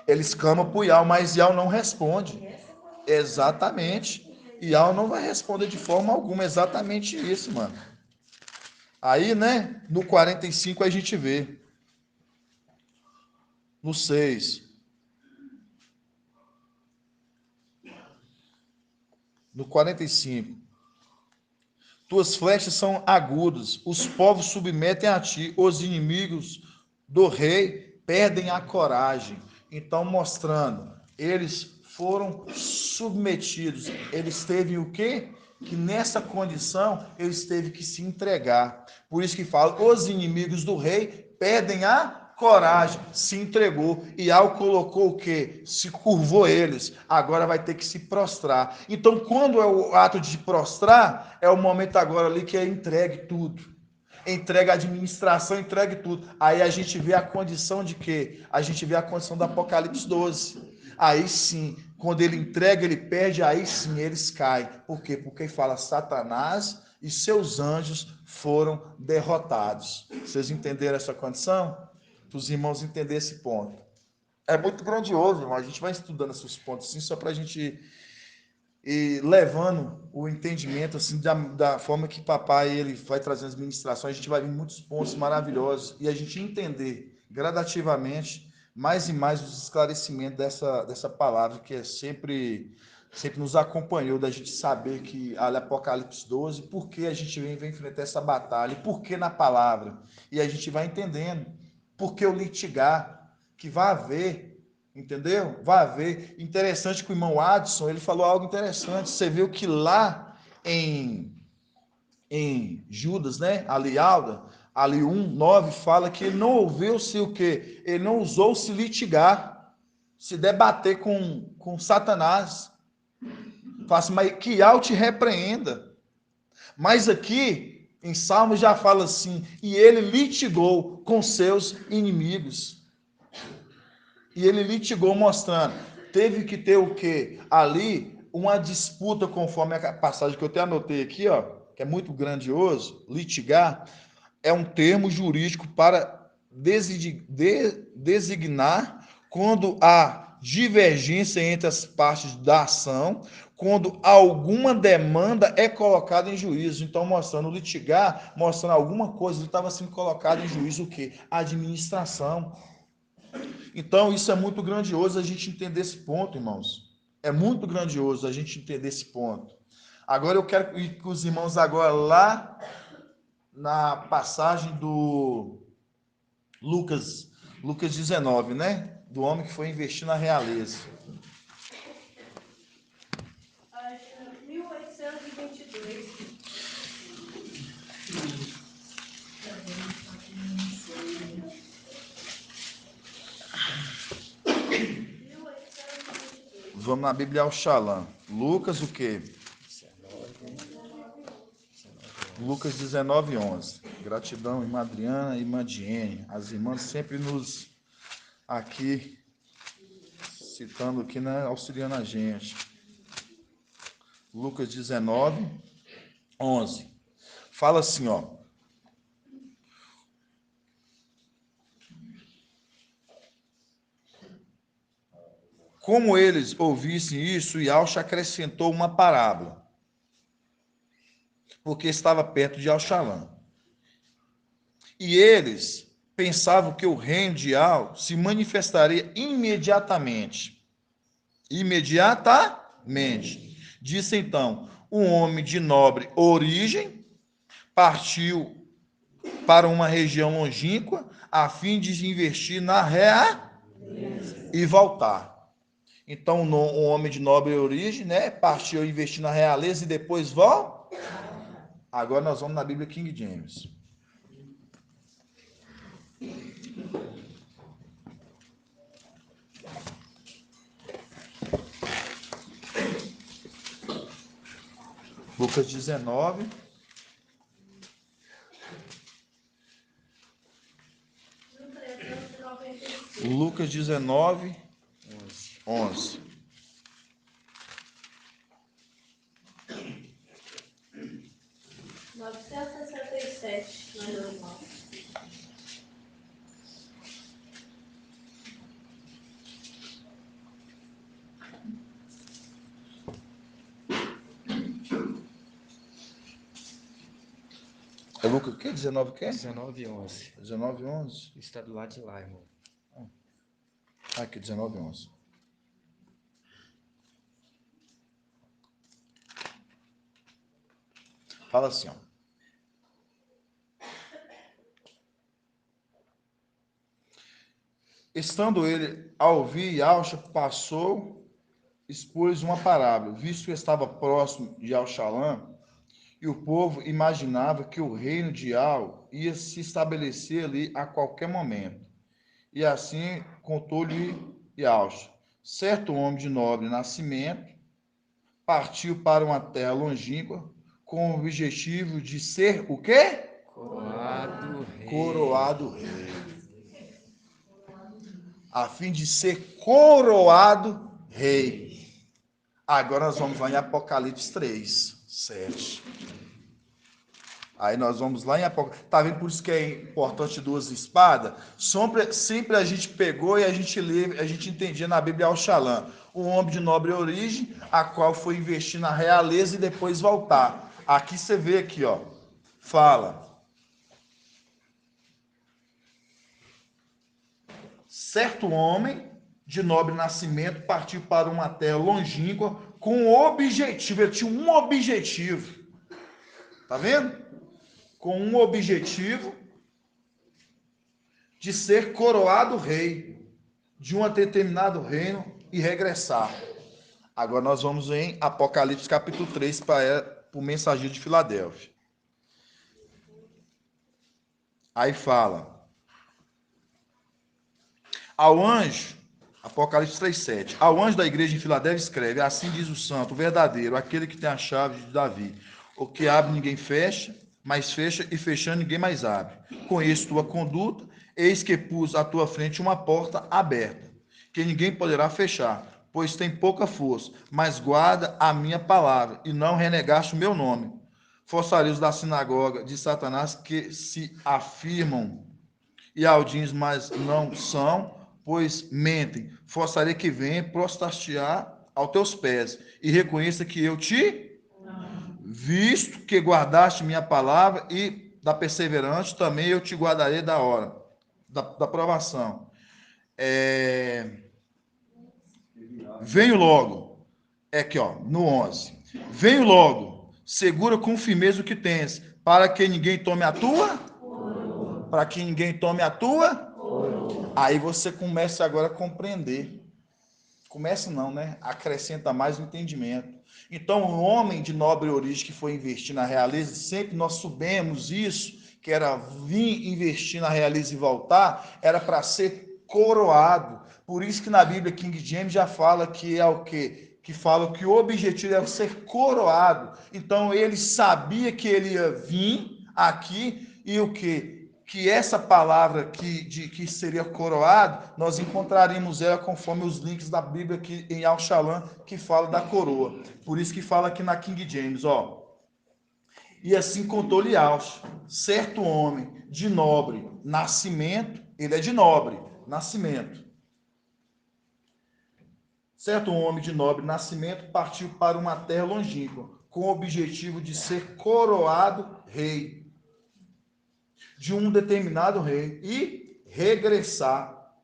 Speaker 1: Eles clamam por Ial, mas Ial não responde. Exatamente. Ial não vai responder de forma alguma. Exatamente isso, mano. Aí, né, no 45 a gente vê. No 6. No 45. Tuas flechas são agudas, os povos submetem a ti, os inimigos do rei perdem a coragem. Então, mostrando, eles foram submetidos, eles teve o quê? Que nessa condição, eles teve que se entregar. Por isso que fala, os inimigos do rei perdem a coragem, se entregou. E Ial colocou o quê? Se curvou eles. Agora vai ter que se prostrar. Então, quando é o ato de prostrar, é o momento agora ali que é entregue tudo. Entrega a administração, entregue tudo. Aí a gente vê a condição de quê? A gente vê a condição do Apocalipse 12. Aí sim, quando ele entrega, ele perde, aí sim eles caem. Por quê? Porque fala Satanás e seus anjos foram derrotados. Vocês entenderam essa condição? Para os irmãos entenderem esse ponto. É muito grandioso, irmão. A gente vai estudando esses pontos assim, só para a gente ir levando o entendimento assim, da forma que papai ele vai trazendo as ministrações. A gente vai ver muitos pontos maravilhosos e a gente entender gradativamente mais e mais os esclarecimentos dessa palavra que é sempre nos acompanhou, da gente saber que Apocalipse 12, por que a gente vem enfrentar essa batalha, por que na palavra. E a gente vai entendendo. Porque o litigar, que vai haver, entendeu? Vai haver. Interessante que o irmão Adson, ele falou algo interessante. Você viu que lá em Judas, né? Ali 1:9, fala que ele não ouviu-se o quê? Ele não usou se litigar, se debater com Satanás. Fala assim, mas que Ial te repreenda. Mas aqui em Salmos já fala assim, e ele litigou com seus inimigos. E ele litigou mostrando, teve que ter o quê? Ali, uma disputa conforme a passagem que eu até anotei aqui, ó, que é muito grandioso, litigar, é um termo jurídico para designar quando há divergência entre as partes da ação, quando alguma demanda é colocada em juízo. Então, mostrando litigar, mostrando alguma coisa, ele estava sendo colocado em juízo o quê? A administração. Então, isso é muito grandioso a gente entender esse ponto, irmãos. É muito grandioso a gente entender esse ponto. Agora eu quero ir com os irmãos agora lá na passagem do Lucas 19, né? Do homem que foi investir na realeza.
Speaker 3: Página 1822.
Speaker 1: Vamos na Bíblia ao Shalom. Lucas o quê?
Speaker 5: 19,
Speaker 1: Lucas 19, 11. Gratidão, irmã Adriana e irmã Diene. As irmãs sempre nos aqui, citando aqui, né, auxiliando a gente. Lucas 19, 11. Fala assim, ó. Como eles ouvissem isso, Yauxa acrescentou uma parábola, porque estava perto de Alxalã. E eles pensavam que o reino de Al se manifestaria imediatamente. Imediatamente. Disse então, um homem de nobre origem partiu para uma região longínqua a fim de investir na realeza e voltar. Então, um homem de nobre origem, né, partiu a investir na realeza e depois volta. Agora nós vamos na Bíblia King James. Lucas 19. Lucas 19, 11.
Speaker 3: Não é normal.
Speaker 1: É Lucas o quê? 19 o quê?
Speaker 5: 19, 11.
Speaker 1: 19, 11.
Speaker 5: Está do lado de lá, irmão.
Speaker 1: Aqui, 19, 11. Fala assim, ó. Estando ele a ouvir, Yauxa passou, expôs uma parábola, visto que estava próximo de Alxalã, e o povo imaginava que o reino de Al ia se estabelecer ali a qualquer momento. E assim contou-lhe Yauxa. Certo homem de nobre nascimento partiu para uma terra longínqua com o objetivo de ser o quê?
Speaker 5: Coroado rei.
Speaker 1: Coroado rei. A fim de ser coroado rei. Agora nós vamos lá em Apocalipse 3, 7. Aí nós vamos lá em Apocalipse. Tá vendo por isso que é importante duas espadas? Sempre a gente pegou e a gente lê, a gente entendia na Bíblia Alxalã. Um homem de nobre origem, a qual foi investir na realeza e depois voltar. Aqui você vê aqui, ó. Fala. Certo homem de nobre nascimento partiu para uma terra longínqua com o objetivo, ele tinha um objetivo. Tá vendo? Com um objetivo de ser coroado rei de um determinado reino e regressar. Agora nós vamos em Apocalipse capítulo 3 para o mensageiro de Filadélfia. Aí fala: ao anjo, Apocalipse 3,7, ao anjo da igreja em Filadélfia escreve: assim diz o santo, o verdadeiro, aquele que tem a chave de Davi, o que abre ninguém fecha, mas fecha, e fechando ninguém mais abre. Conheço tua conduta, eis que pus à tua frente uma porta aberta, que ninguém poderá fechar, pois tem pouca força, mas guarda a minha palavra, e não renegaste o meu nome. Forçareiros da sinagoga de Satanás, que se afirmam e aldins, mas não são, pois mentem. Forçarei que venha prostrar-te-á aos teus pés, e reconheça que eu te, visto que guardaste minha palavra e da perseverante, também eu te guardarei da hora, da provação. Venho logo. É aqui, ó, no 11. Venho logo, segura com firmeza o que tens, para que ninguém tome a tua. Para que ninguém tome a tua. Aí você começa agora a compreender. Começa não, né? Acrescenta mais o entendimento. Então, o homem de nobre origem que foi investir na realeza, sempre nós soubemos isso, que era vir investir na realeza e voltar, era para ser coroado. Por isso que na Bíblia King James já fala que é o quê? Que fala que o objetivo era ser coroado. Então, ele sabia que ele ia vir aqui e o quê? Que essa palavra que seria coroado, nós encontraríamos ela conforme os links da Bíblia aqui em Al-Shalom, que fala da coroa. Por isso que fala aqui na King James, ó. E assim contou-lhe Alcho, certo homem de nobre nascimento, ele é de nobre nascimento. Certo homem de nobre nascimento partiu para uma terra longínqua, com o objetivo de ser coroado rei de um determinado rei e regressar.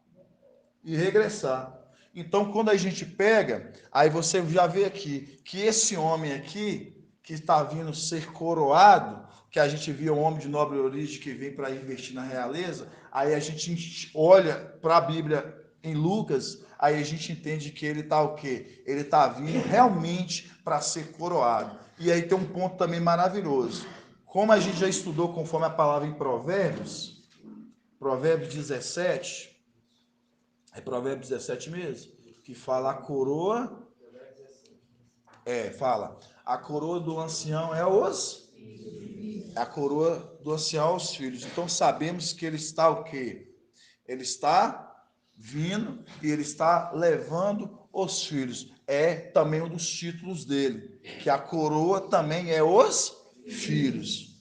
Speaker 1: Então, quando a gente pega, aí você já vê aqui que esse homem aqui que está vindo ser coroado, que a gente via um homem de nobre origem que vem para investir na realeza, aí a gente olha para a Bíblia em Lucas, aí a gente entende que ele está o quê? Ele está vindo realmente para ser coroado. E aí tem um ponto também maravilhoso. Como a gente já estudou conforme a palavra em Provérbios 17, é Provérbios 17 mesmo, que fala a coroa, fala, a coroa do ancião é a coroa do ancião aos filhos. Então sabemos que ele está o quê? Ele está vindo e ele está levando os filhos. É também um dos títulos dele, que a coroa também é os filhos.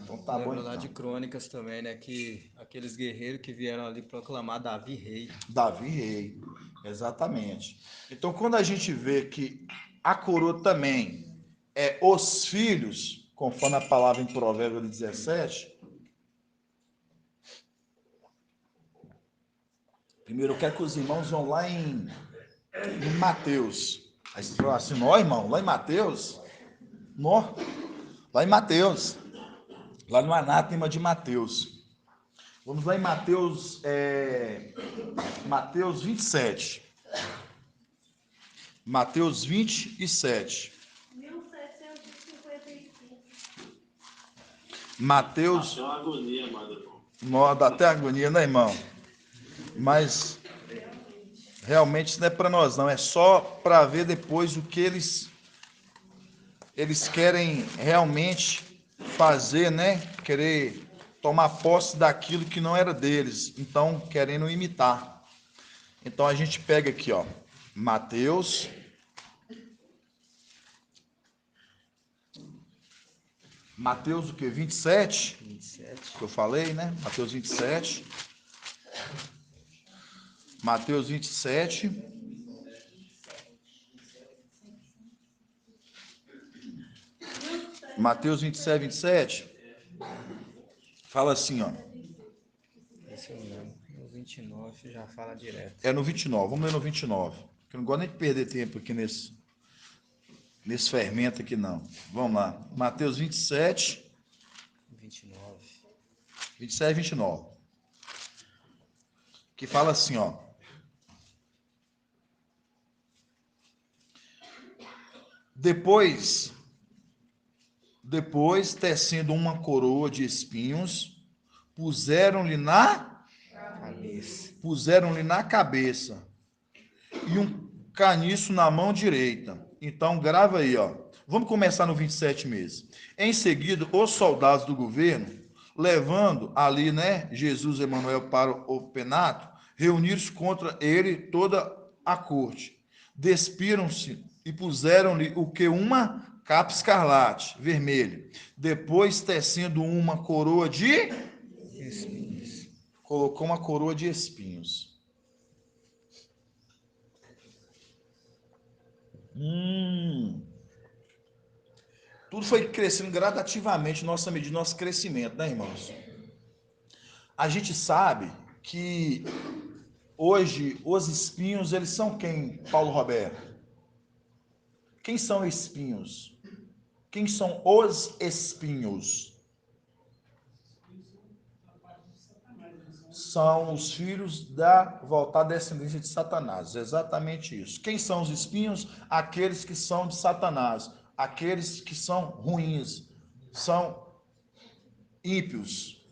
Speaker 1: Então tá bom.
Speaker 5: Lembra lá
Speaker 1: Então.
Speaker 5: de Crônicas também, né? Que aqueles guerreiros que vieram ali proclamar Davi rei.
Speaker 1: Davi rei, exatamente. Então, quando a gente vê que a coroa também é os filhos, conforme a palavra em Provérbios 17, primeiro eu quero que os irmãos vão lá em Mateus. Aí você fala assim, ó irmão, lá em Mateus, lá em Mateus, lá no anátema de Mateus. Vamos lá em Mateus 27. Mateus 27.
Speaker 3: 1755.
Speaker 1: Mateus.
Speaker 6: Dá até agonia, mano.
Speaker 1: Dá até agonia, né, irmão? Mas realmente isso não é para nós, não. É só para ver depois o que eles querem realmente fazer, né? Querer tomar posse daquilo que não era deles. Então, querendo imitar. Então, a gente pega aqui, ó. Mateus. Mateus o quê? 27?
Speaker 5: 27.
Speaker 1: Que eu falei, né? Mateus 27. Mateus 27. Mateus 27, 27. Fala assim, ó.
Speaker 5: Esse eu lembro. No 29 já fala direto.
Speaker 1: É no 29. Vamos ler no 29. Que eu não gosto nem de perder tempo aqui nesse fermento aqui, não. Vamos lá. Mateus 27.
Speaker 5: 29.
Speaker 1: 27 e 29. Que fala assim, ó. Depois, tecendo uma coroa de espinhos, puseram-lhe na cabeça e um caniço na mão direita. Então, grava aí, ó. Vamos começar no 27 mesmo. Em seguida, os soldados do governo, levando ali, né, Jesus Emanuel para o penato, reuniram-se contra ele toda a corte. Despiram-se e puseram-lhe o que? Uma capa escarlate, vermelha. Depois, tecendo uma coroa de
Speaker 5: Espinhos.
Speaker 1: colocou uma coroa de espinhos. Tudo foi crescendo gradativamente, nossa medida, nosso crescimento, né, irmãos? A gente sabe que hoje os espinhos, eles são quem, Paulo Roberto? Quem são espinhos? Quem são os espinhos? São os filhos da voltada descendência de Satanás. Exatamente isso. Quem são os espinhos? Aqueles que são de Satanás. Aqueles que são ruins. São ímpios.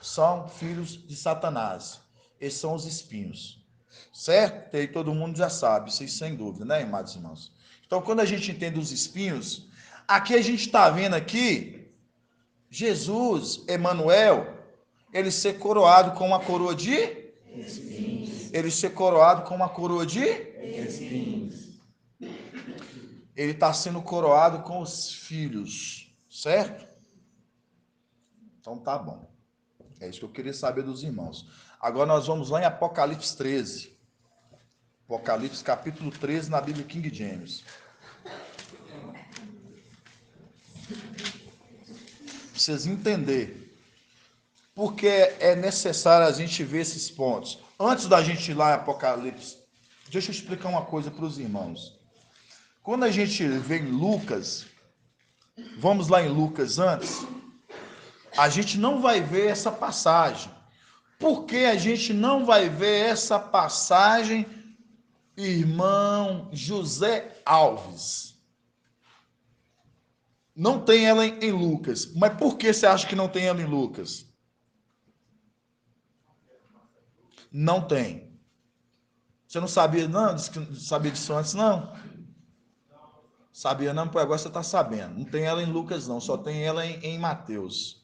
Speaker 1: São filhos de Satanás. Esses são os espinhos. Certo? E aí todo mundo já sabe, isso aí sem dúvida, né, amados irmãos? Então, quando a gente entende os espinhos, aqui a gente está vendo aqui Jesus, Emanuel, ele ser coroado com uma coroa de espinhos. Ele ser coroado com uma coroa de espinhos. Ele está sendo coroado com os filhos, certo? Então tá bom. É isso que eu queria saber dos irmãos. Agora nós vamos lá em Apocalipse 13. Apocalipse capítulo 13 na Bíblia King James. Pra vocês entenderem. Porque é necessário a gente ver esses pontos. Antes da gente ir lá em Apocalipse, deixa eu explicar uma coisa para os irmãos. Quando a gente vê em Lucas, vamos lá em Lucas antes, a gente não vai ver essa passagem. Por que a gente não vai ver essa passagem, irmão José Alves? Não tem ela em Lucas. Mas por que você acha que não tem ela em Lucas? Não tem. Você não sabia, não? Sabia disso antes, não? Sabia, não? Agora você está sabendo. Não tem ela em Lucas, não. Só tem ela em Mateus.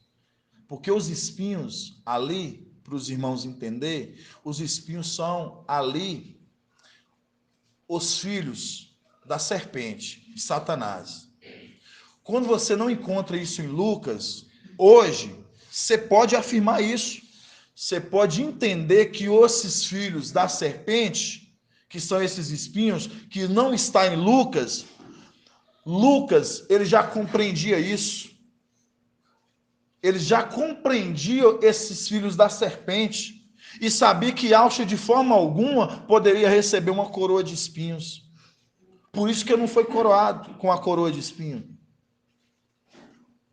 Speaker 1: Porque os espinhos ali, para os irmãos entenderem, os espinhos são ali os filhos da serpente, de Satanás. Quando você não encontra isso em Lucas, hoje, você pode afirmar isso. Você pode entender que esses filhos da serpente, que são esses espinhos, que não está em Lucas, ele já compreendia isso. Ele já compreendia esses filhos da serpente e sabia que Alcha de forma alguma poderia receber uma coroa de espinhos. Por isso que ele não foi coroado com a coroa de espinho.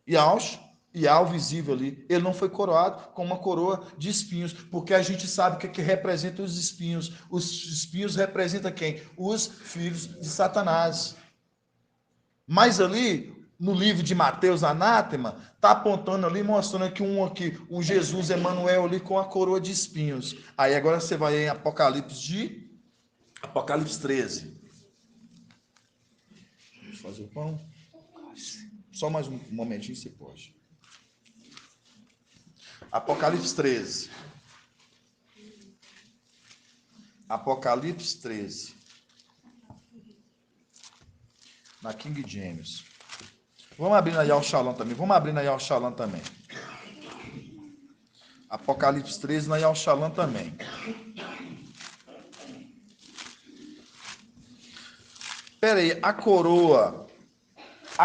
Speaker 1: E Alcha, e há o visível ali, ele não foi coroado com uma coroa de espinhos, porque a gente sabe o que representa os espinhos. Os espinhos representam quem? Os filhos de Satanás. Mas ali, no livro de Mateus, Anátema, está apontando ali, mostrando que um Jesus Emanuel ali com a coroa de espinhos. Aí agora você vai em Apocalipse 13. Deixa eu fazer o pão. Só mais um momentinho, se pode. Apocalipse 13. Apocalipse 13. Na King James. Vamos abrir na Yahweh Shalom também. Apocalipse 13 na Yahweh Shalom também. Espera aí, a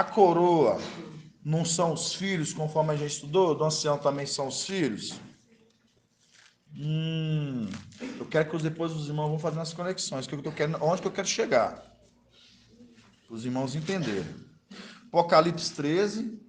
Speaker 1: coroa não são os filhos, conforme a gente estudou? Do ancião também são os filhos? Eu quero que depois os irmãos vão fazendo as conexões, onde que eu quero chegar. Para os irmãos entenderem. Apocalipse 13.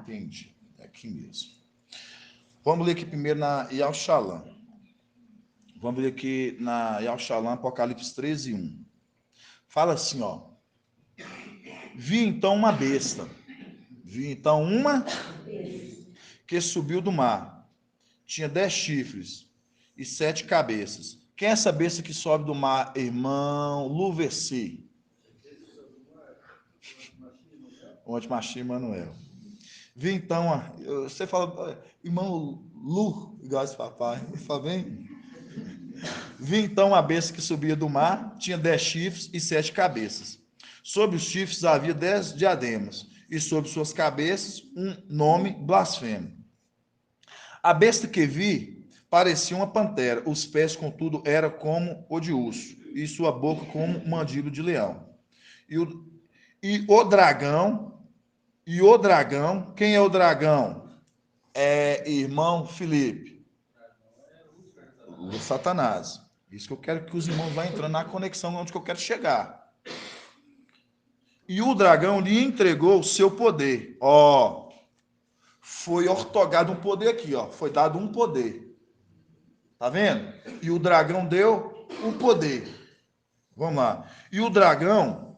Speaker 1: Entendi. É aqui mesmo. Vamos ler aqui primeiro na Yahweh Shalom. Vamos ler aqui na Yahweh Shalom, Apocalipse 13, 1. Fala assim, ó. Vi então uma besta que subiu do mar. Tinha 10 chifres e 7 cabeças. Quem é essa besta que sobe do mar, irmão Luversi? Onde Machia Manuel. Vi então, você fala, irmão Lu, igual esse papai, ele fala bem. Vi então a besta que subia do mar, tinha 10 chifres e 7 cabeças. Sobre os chifres havia 10 diademas, e sobre suas cabeças um nome blasfemo. A besta que vi parecia uma pantera, os pés, contudo, eram como o de urso, e sua boca como um mandíbula de leão. E o dragão, quem é o dragão? É irmão Felipe, o Satanás. Isso que eu quero que os irmãos vão entrando na conexão onde que eu quero chegar. E o dragão lhe entregou o seu poder. Ó, foi ortogado um poder aqui, ó. Foi dado um poder. Tá vendo? E o dragão deu o poder. Vamos lá. E o dragão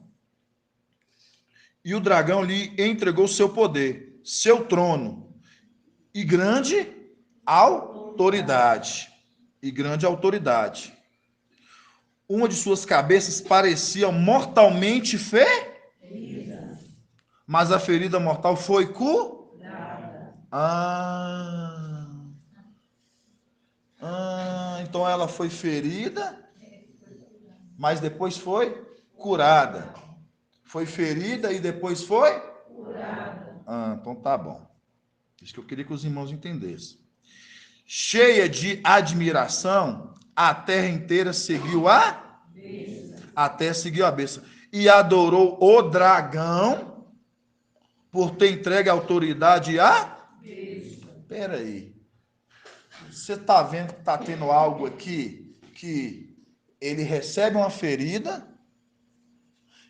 Speaker 1: lhe entregou o seu poder, seu trono e grande autoridade. Uma de suas cabeças parecia mortalmente ferida, mas a ferida mortal foi curada. Então ela foi ferida, mas depois foi curada. Foi ferida e depois foi curada. Então tá bom. Isso que eu queria que os irmãos entendessem. Cheia de admiração, a terra inteira seguiu a besta. E adorou o dragão por ter entregue a autoridade à besta. Espera aí. Você está vendo que está tendo algo aqui que ele recebe uma ferida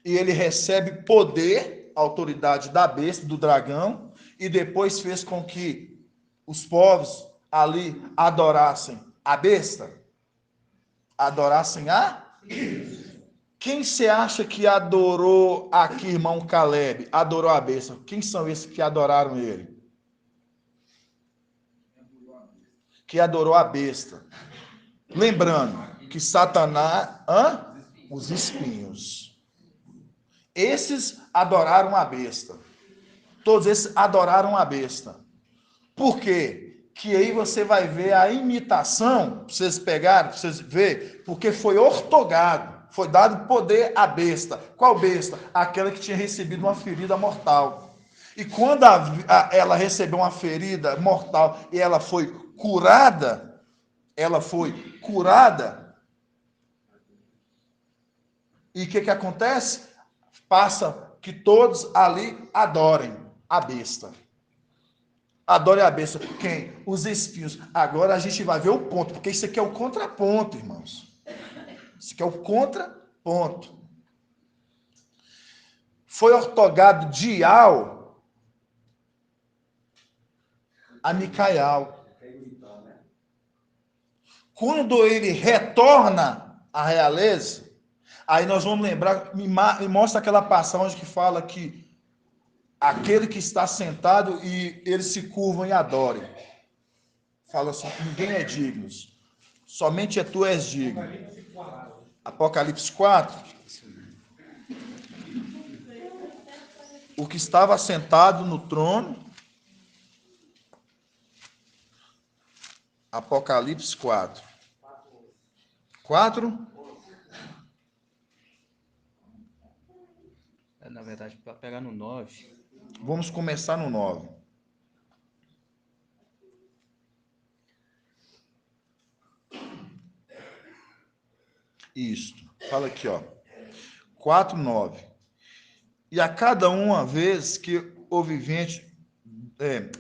Speaker 1: e ele recebe poder, autoridade da besta, do dragão, e depois fez com que os povos ali adorassem a besta. Adorassem a? Quem você acha que adorou aqui, irmão Caleb? Adorou a besta. Quem são esses que adoraram ele? Que adorou a besta. Lembrando que Satanás... Os espinhos. Esses adoraram a besta. Todos esses adoraram a besta. Por quê? Que aí você vai ver a imitação, para vocês pegarem, para vocês verem, porque foi ortogado, foi dado poder à besta. Qual besta? Aquela que tinha recebido uma ferida mortal. E quando ela recebeu uma ferida mortal e ela foi curada, e o que acontece? Passa que todos ali adorem a besta. Adore a besta. Quem? Os espinhos. Agora a gente vai ver o ponto, porque isso aqui é o contraponto, irmãos. Isso aqui é o contraponto. Foi ortogado Dial a Micael. Quando ele retorna à realeza, aí nós vamos lembrar, me mostra aquela passagem que fala que aquele que está sentado e eles se curvam e adorem. Fala assim, ninguém é digno, somente tu és digno. Apocalipse 4. O que estava sentado no trono. Apocalipse 4. 4?
Speaker 5: Na verdade, para pegar no 9.
Speaker 1: Vamos começar no 9. Isto. Fala aqui, ó. 4, 9. E a cada uma vez que o vivente,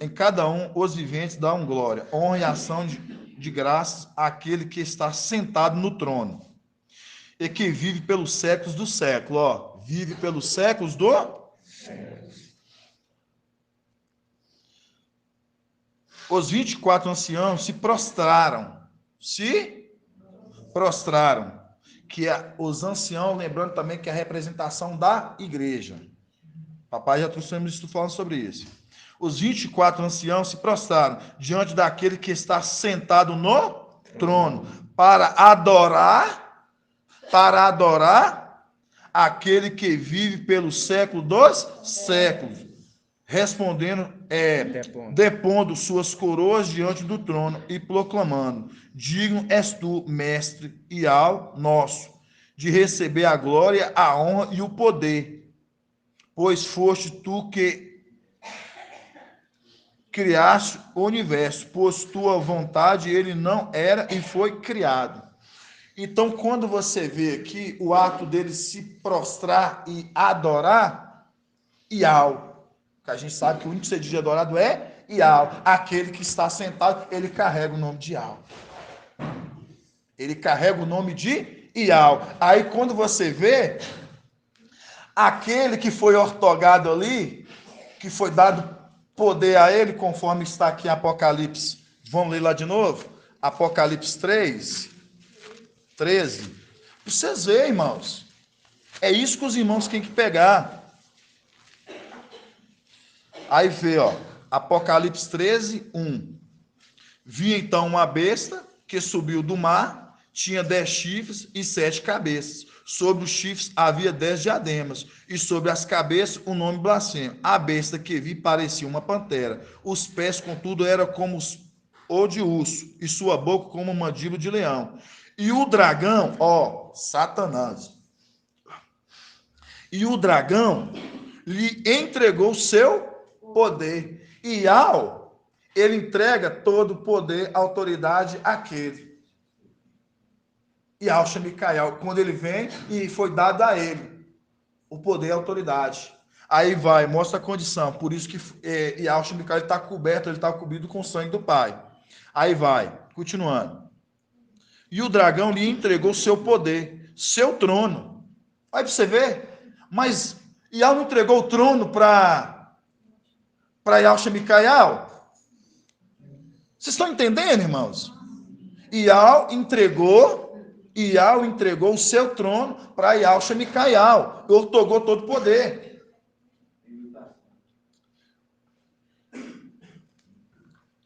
Speaker 1: em cada um os viventes dão glória, honra e ação de graças àquele que está sentado no trono e que vive pelos séculos do século, ó. Vive pelos séculos do século. Os 24 anciãos se prostraram. Que os anciãos, lembrando também que é a representação da igreja. Papai já trouxemos isso falando sobre isso. Os 24 anciãos se prostraram diante daquele que está sentado no trono para adorar aquele que vive pelo século dos séculos. Respondendo, depondo suas coroas diante do trono e proclamando: digno és tu, mestre e ao nosso, de receber a glória, a honra e o poder, pois foste tu que criaste o universo, por tua vontade ele não era e foi criado. Então, quando você vê aqui o ato dele se prostrar e adorar, Iau, que a gente sabe que o único ser de adorado é Iau, aquele que está sentado, ele carrega o nome de Iau. Ele carrega o nome de Iau. Aí, quando você vê aquele que foi ortogado ali, que foi dado poder a ele, conforme está aqui em Apocalipse. Vamos ler lá de novo? Apocalipse 3, 13. Para vocês verem, irmãos. É isso que os irmãos têm que pegar. Aí vê, ó, Apocalipse 13, 1. Vi então uma besta que subiu do mar, tinha 10 chifres e 7 cabeças. Sobre os chifres havia 10 diademas, e sobre as cabeças o nome blasfemo. A besta que vi parecia uma pantera. Os pés, contudo, eram como o de urso, e sua boca como uma mandíbula de leão. E o dragão, ó, Satanás. E o dragão lhe entregou seu poder. E ele entrega todo o poder, autoridade àquele. E ao Micael, quando ele vem, e foi dado a ele o poder e a autoridade. Aí vai, mostra a condição. Por isso que Yahshua Micael está coberto, ele está cobrido com o sangue do Pai. Aí vai, continuando. E o dragão lhe entregou seu poder, seu trono. Aí para você ver, mas Yahweh não entregou o trono para Yahshua Micael? Vocês estão entendendo, irmãos? Yahweh entregou o seu trono para Yahshua Micael, e otorgou todo o poder.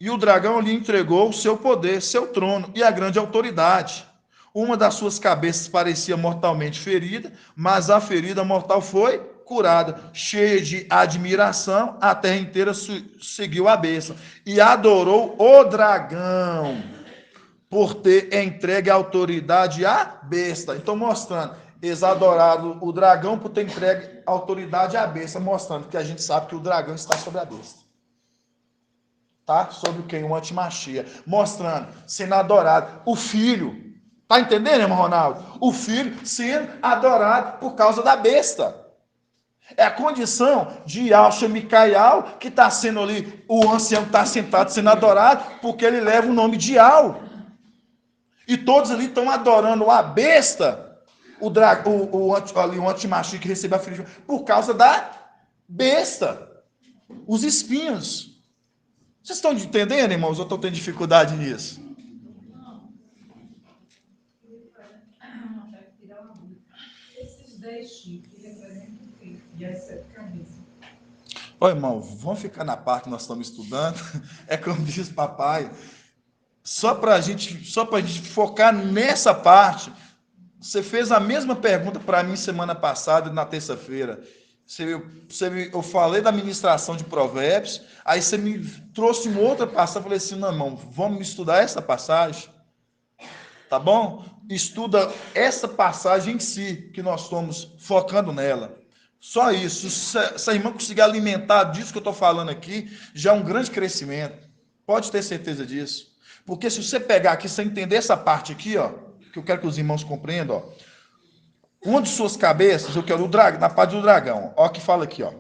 Speaker 1: E o dragão lhe entregou o seu poder, seu trono e a grande autoridade. Uma das suas cabeças parecia mortalmente ferida, mas a ferida mortal foi curada. Cheia de admiração, a terra inteira seguiu a besta e adorou o dragão por ter entregue a autoridade à besta. Então, mostrando, eles adoraram o dragão por ter entregue a autoridade à besta, mostrando que a gente sabe que o dragão está sobre a besta. Tá? Sobre quem? O antimachia. Mostrando, sendo adorado. O filho. Tá entendendo, irmão Ronaldo? O filho sendo adorado por causa da besta. É a condição de Yahshua Micael, que está sendo ali, o ancião está sentado sendo adorado, porque ele leva o nome de Yahweh. E todos ali estão adorando a besta, o antimachia que recebeu a ferida, por causa da besta. Os espinhos. Vocês estão entendendo, irmãos? Ou estão tendo dificuldade nisso?
Speaker 8: Esses 10 chifres representam o quê? E as 7 cabeças.
Speaker 1: Ô, irmão, vamos ficar na parte que nós estamos estudando. É como diz papai. Só para a gente focar nessa parte. Você fez a mesma pergunta para mim semana passada, na terça-feira. Eu falei da ministração de Provérbios, aí você me trouxe uma outra passagem, eu falei assim, não, irmão, vamos estudar essa passagem, tá bom? Estuda essa passagem em si, que nós estamos focando nela. Só isso, se a irmã conseguir alimentar disso que eu estou falando aqui, já é um grande crescimento, pode ter certeza disso, porque se você pegar aqui, se você entender essa parte aqui, ó, que eu quero que os irmãos compreendam, ó, uma de suas cabeças, eu quero na parte do dragão. Ó, que fala aqui, ó.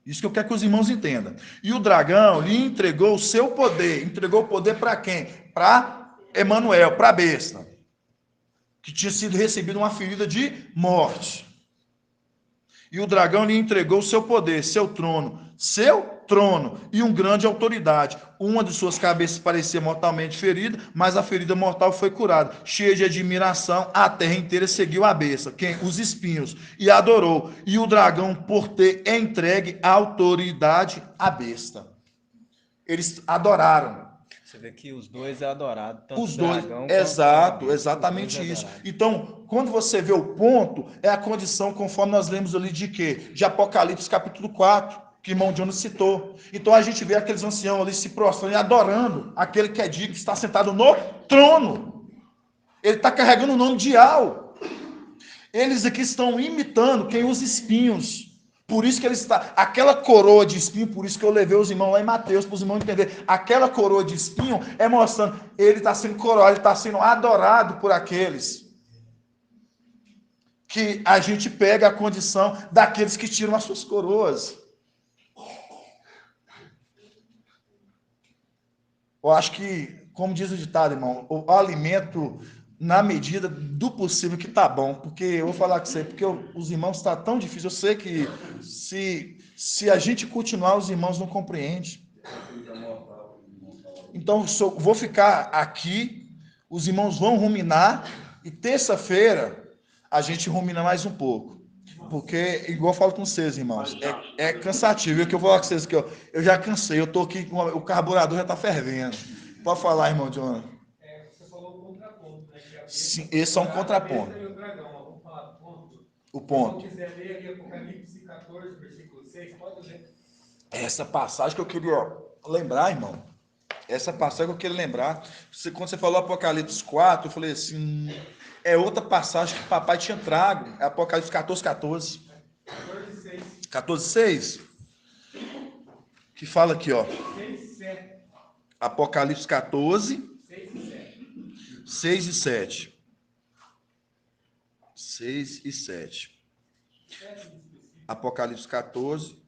Speaker 1: Isso que eu quero que os irmãos entendam. E o dragão lhe entregou o seu poder. Entregou o poder para quem? Para Emanuel, para a besta. Que tinha sido recebido uma ferida de morte. E o dragão lhe entregou o seu poder, seu trono e uma grande autoridade. Uma de suas cabeças parecia mortalmente ferida, mas a ferida mortal foi curada. Cheia de admiração, a terra inteira seguiu a besta, os espinhos, e adorou. E o dragão, por ter entregue a autoridade à besta. Eles adoraram.
Speaker 5: Você vê que os dois é adorado. Tanto
Speaker 1: Os
Speaker 5: o
Speaker 1: dois,
Speaker 5: dragão quanto
Speaker 1: exato,
Speaker 5: a besta,
Speaker 1: exatamente
Speaker 5: os dois é
Speaker 1: isso.
Speaker 5: adorado.
Speaker 1: Então, quando você vê o ponto, é a condição, conforme nós lemos ali de quê? De Apocalipse capítulo 4, que o irmão Jonas citou. Então a gente vê aqueles anciãos ali se prostrando e adorando aquele que é digno, que está sentado no trono. Ele está carregando o nome de Al. Eles aqui estão imitando quem usa espinhos. Por isso que ele está, aquela coroa de espinho, por isso que eu levei os irmãos lá em Mateus, para os irmãos entenderem. Aquela coroa de espinho é mostrando, ele está sendo coroado, ele está sendo adorado por aqueles. Que a gente pega a condição daqueles que tiram as suas coroas. Eu acho que, como diz o ditado, irmão, o alimento na medida do possível que tá bom, porque eu vou falar com você, porque os irmãos está tão difícil, eu sei que se a gente continuar, os irmãos não compreendem. Então, vou ficar aqui, os irmãos vão ruminar, e terça-feira a gente rumina mais um pouco. Porque, igual eu falo com vocês, irmãos, é cansativo. É que eu vou falar com vocês que eu já cansei, eu tô aqui, o carburador já tá fervendo. Pode falar, irmão John.
Speaker 7: Você falou o contraponto, né?
Speaker 1: Sim, esse é um contraponto.
Speaker 7: Vamos falar do ponto.
Speaker 1: O ponto.
Speaker 7: Se você quiser ler ali Apocalipse 14, versículo 6, pode ler.
Speaker 1: Essa passagem que eu queria lembrar, irmão. Essa passagem que eu queria lembrar. Quando você falou Apocalipse 4, eu falei assim, é outra passagem que o papai tinha trago. É Apocalipse 14, 14. 14, 6. Que fala aqui, ó.
Speaker 7: 6, 7.
Speaker 1: Apocalipse 14,
Speaker 7: 6 e 7.
Speaker 1: 6 e 7. 6 e 7. Apocalipse 14.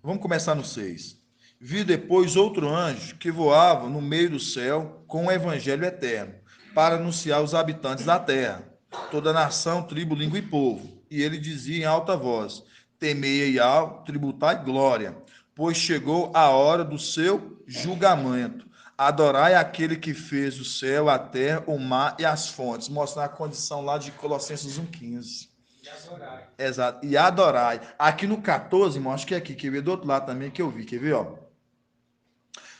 Speaker 1: Vamos começar no 6. Vi depois outro anjo que voava no meio do céu com o evangelho eterno, para anunciar aos habitantes da terra, toda nação, tribo, língua e povo. E ele dizia em alta voz: temei ao tributai glória, pois chegou a hora do seu julgamento. Adorai aquele que fez o céu, a terra, o mar e as fontes. Mostrar a condição lá de Colossenses 1,15.
Speaker 7: E adorai.
Speaker 1: Exato. E adorai. Aqui no 14, irmão, acho que é aqui, quer ver do outro lado também que eu vi, quer ver, ó.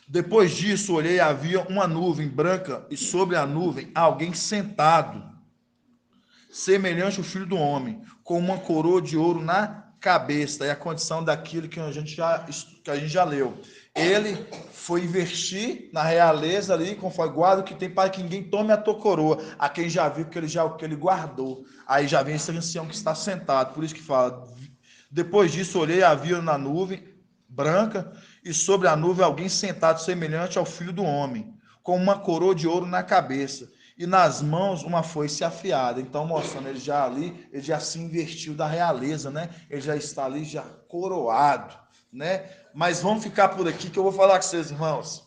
Speaker 1: Depois disso, olhei e havia uma nuvem branca, e sobre a nuvem alguém sentado, semelhante ao Filho do Homem, com uma coroa de ouro na cabeça. É a condição daquilo que a gente já leu. Ele foi investir na realeza ali, conforme guarda o que tem, para que ninguém tome a tua coroa. A quem já viu que ele guardou. Aí já vem esse ancião que está sentado. Por isso que fala. Depois disso, olhei e havia na nuvem branca, e sobre a nuvem alguém sentado semelhante ao Filho do Homem, com uma coroa de ouro na cabeça, e nas mãos uma foice afiada. Então, mostrando, ele já se investiu da realeza, né? Ele já está ali, já coroado, né? Mas vamos ficar por aqui, que eu vou falar com vocês, irmãos.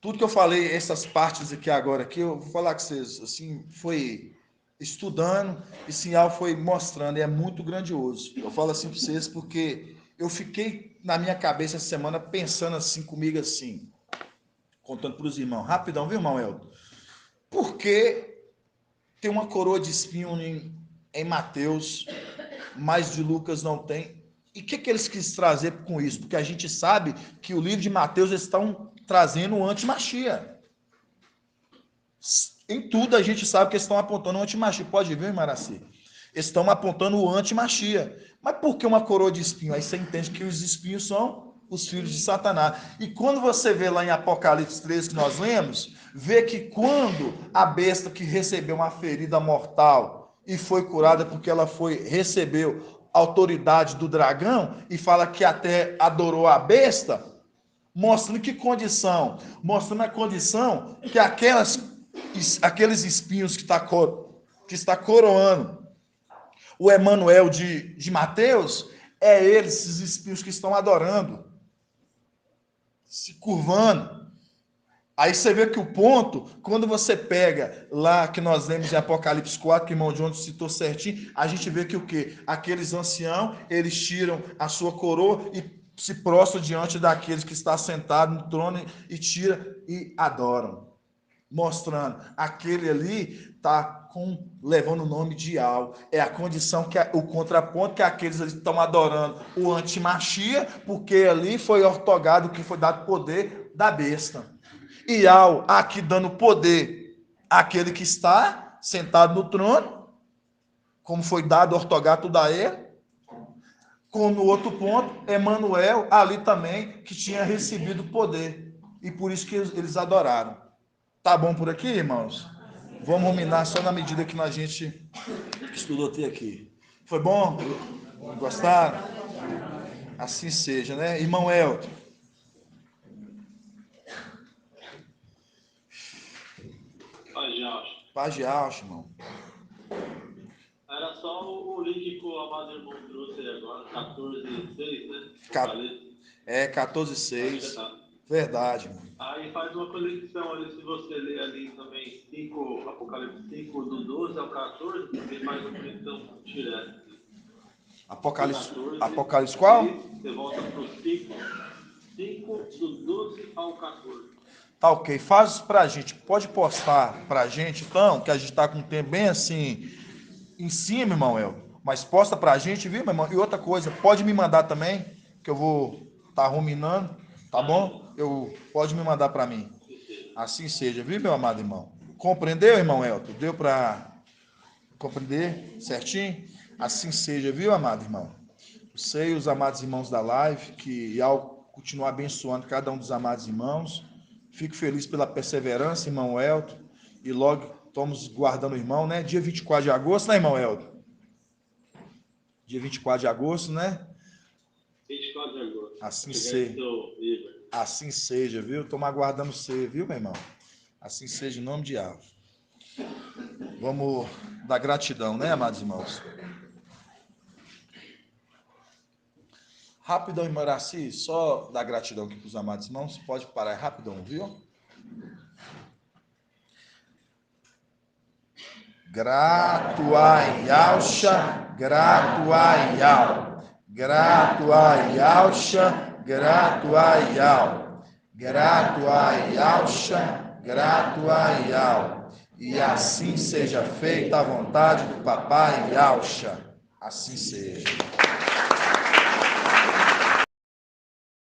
Speaker 1: Tudo que eu falei, essas partes aqui agora, eu vou falar com vocês, assim, foi estudando, e Sinal foi mostrando, e é muito grandioso. Eu falo assim para vocês, porque eu fiquei na minha cabeça essa semana pensando assim comigo assim, contando para os irmãos, rapidão, viu, irmão Elton? Por que tem uma coroa de espinho em Mateus, mas de Lucas não tem? E o que eles quis trazer com isso? Porque a gente sabe que o livro de Mateus eles estão trazendo o anti-Machia. Em tudo a gente sabe que eles estão apontando o anti-Machia. Pode ver, Maraci? Eles estão apontando o anti-Machia. Mas por que uma coroa de espinho? Aí você entende que os espinhos são os filhos de Satanás. E quando você vê lá em Apocalipse 13 que nós lemos, vê que quando a besta que recebeu uma ferida mortal e foi curada porque ela recebeu autoridade do dragão, e fala que até adorou a besta, mostrando que condição? Mostrando a condição que aqueles espinhos que está coroando o Emanuel de Mateus, é eles, esses espinhos que estão adorando, se curvando. Aí você vê que o ponto, quando você pega lá que nós lemos em Apocalipse 4, que o irmão John citou certinho, a gente vê que o quê? Aqueles anciãos, eles tiram a sua coroa e se prostram diante daqueles que está sentado no trono e tira e adoram. Mostrando, aquele ali está levando o nome de Al. É a condição, o contraponto que aqueles ali estão adorando o antimachia, porque ali foi ortogado que foi dado poder da besta. E ao aqui dando poder àquele que está sentado no trono, como foi dado ortogato a ele, como no outro ponto, Emanuel, ali também, que tinha recebido poder. E por isso que eles adoraram. Tá bom por aqui, irmãos? Vamos ruminar só na medida que a gente estudou até aqui. Foi bom? Gostaram? Assim seja, né? Irmão Elton. Paz de alça, irmão.
Speaker 6: Era só o link que o amado irmão trouxe aí agora, 14:6, né?
Speaker 1: É, 14:6. Verdade, mano.
Speaker 6: Aí faz uma conexão ali, se você ler ali também Apocalipse 5, do 12 ao 14, tem mais uma conexão direta.
Speaker 1: Apocalipse qual?
Speaker 6: Você volta para o 5, do 12 ao 14.
Speaker 1: Tá ok, faz isso pra gente. Pode postar pra gente, então, que a gente tá com o tempo bem assim, em cima, irmão El. Mas posta pra gente, viu, meu irmão? E outra coisa, pode me mandar também, que eu vou tá ruminando, tá bom? Pode me mandar pra mim. Assim seja, viu, meu amado irmão? Compreendeu, irmão Elton? Deu pra compreender certinho? Assim seja, viu, amado irmão? Você e os amados irmãos da live, que ao continuar abençoando cada um dos amados irmãos, fico feliz pela perseverança, irmão Elton, e logo estamos guardando o irmão, né? Dia 24 de agosto, né, irmão Elton? Dia 24 de agosto, né?
Speaker 6: 24 de agosto.
Speaker 1: Assim seja, viu? Estamos aguardando você, viu, meu irmão? Assim seja, em nome de Deus. Vamos dar gratidão, né, amados irmãos? Rapidão, irmão Iraci, só dar gratidão aqui para os amados irmãos. Pode parar rapidão, viu? Grato ai Alxa, grato ai Al. Grato ai Alxa, grato ai Al. Grato ai Alxa, grato ai Al. E assim seja feita a vontade do papai Alxa. Assim seja.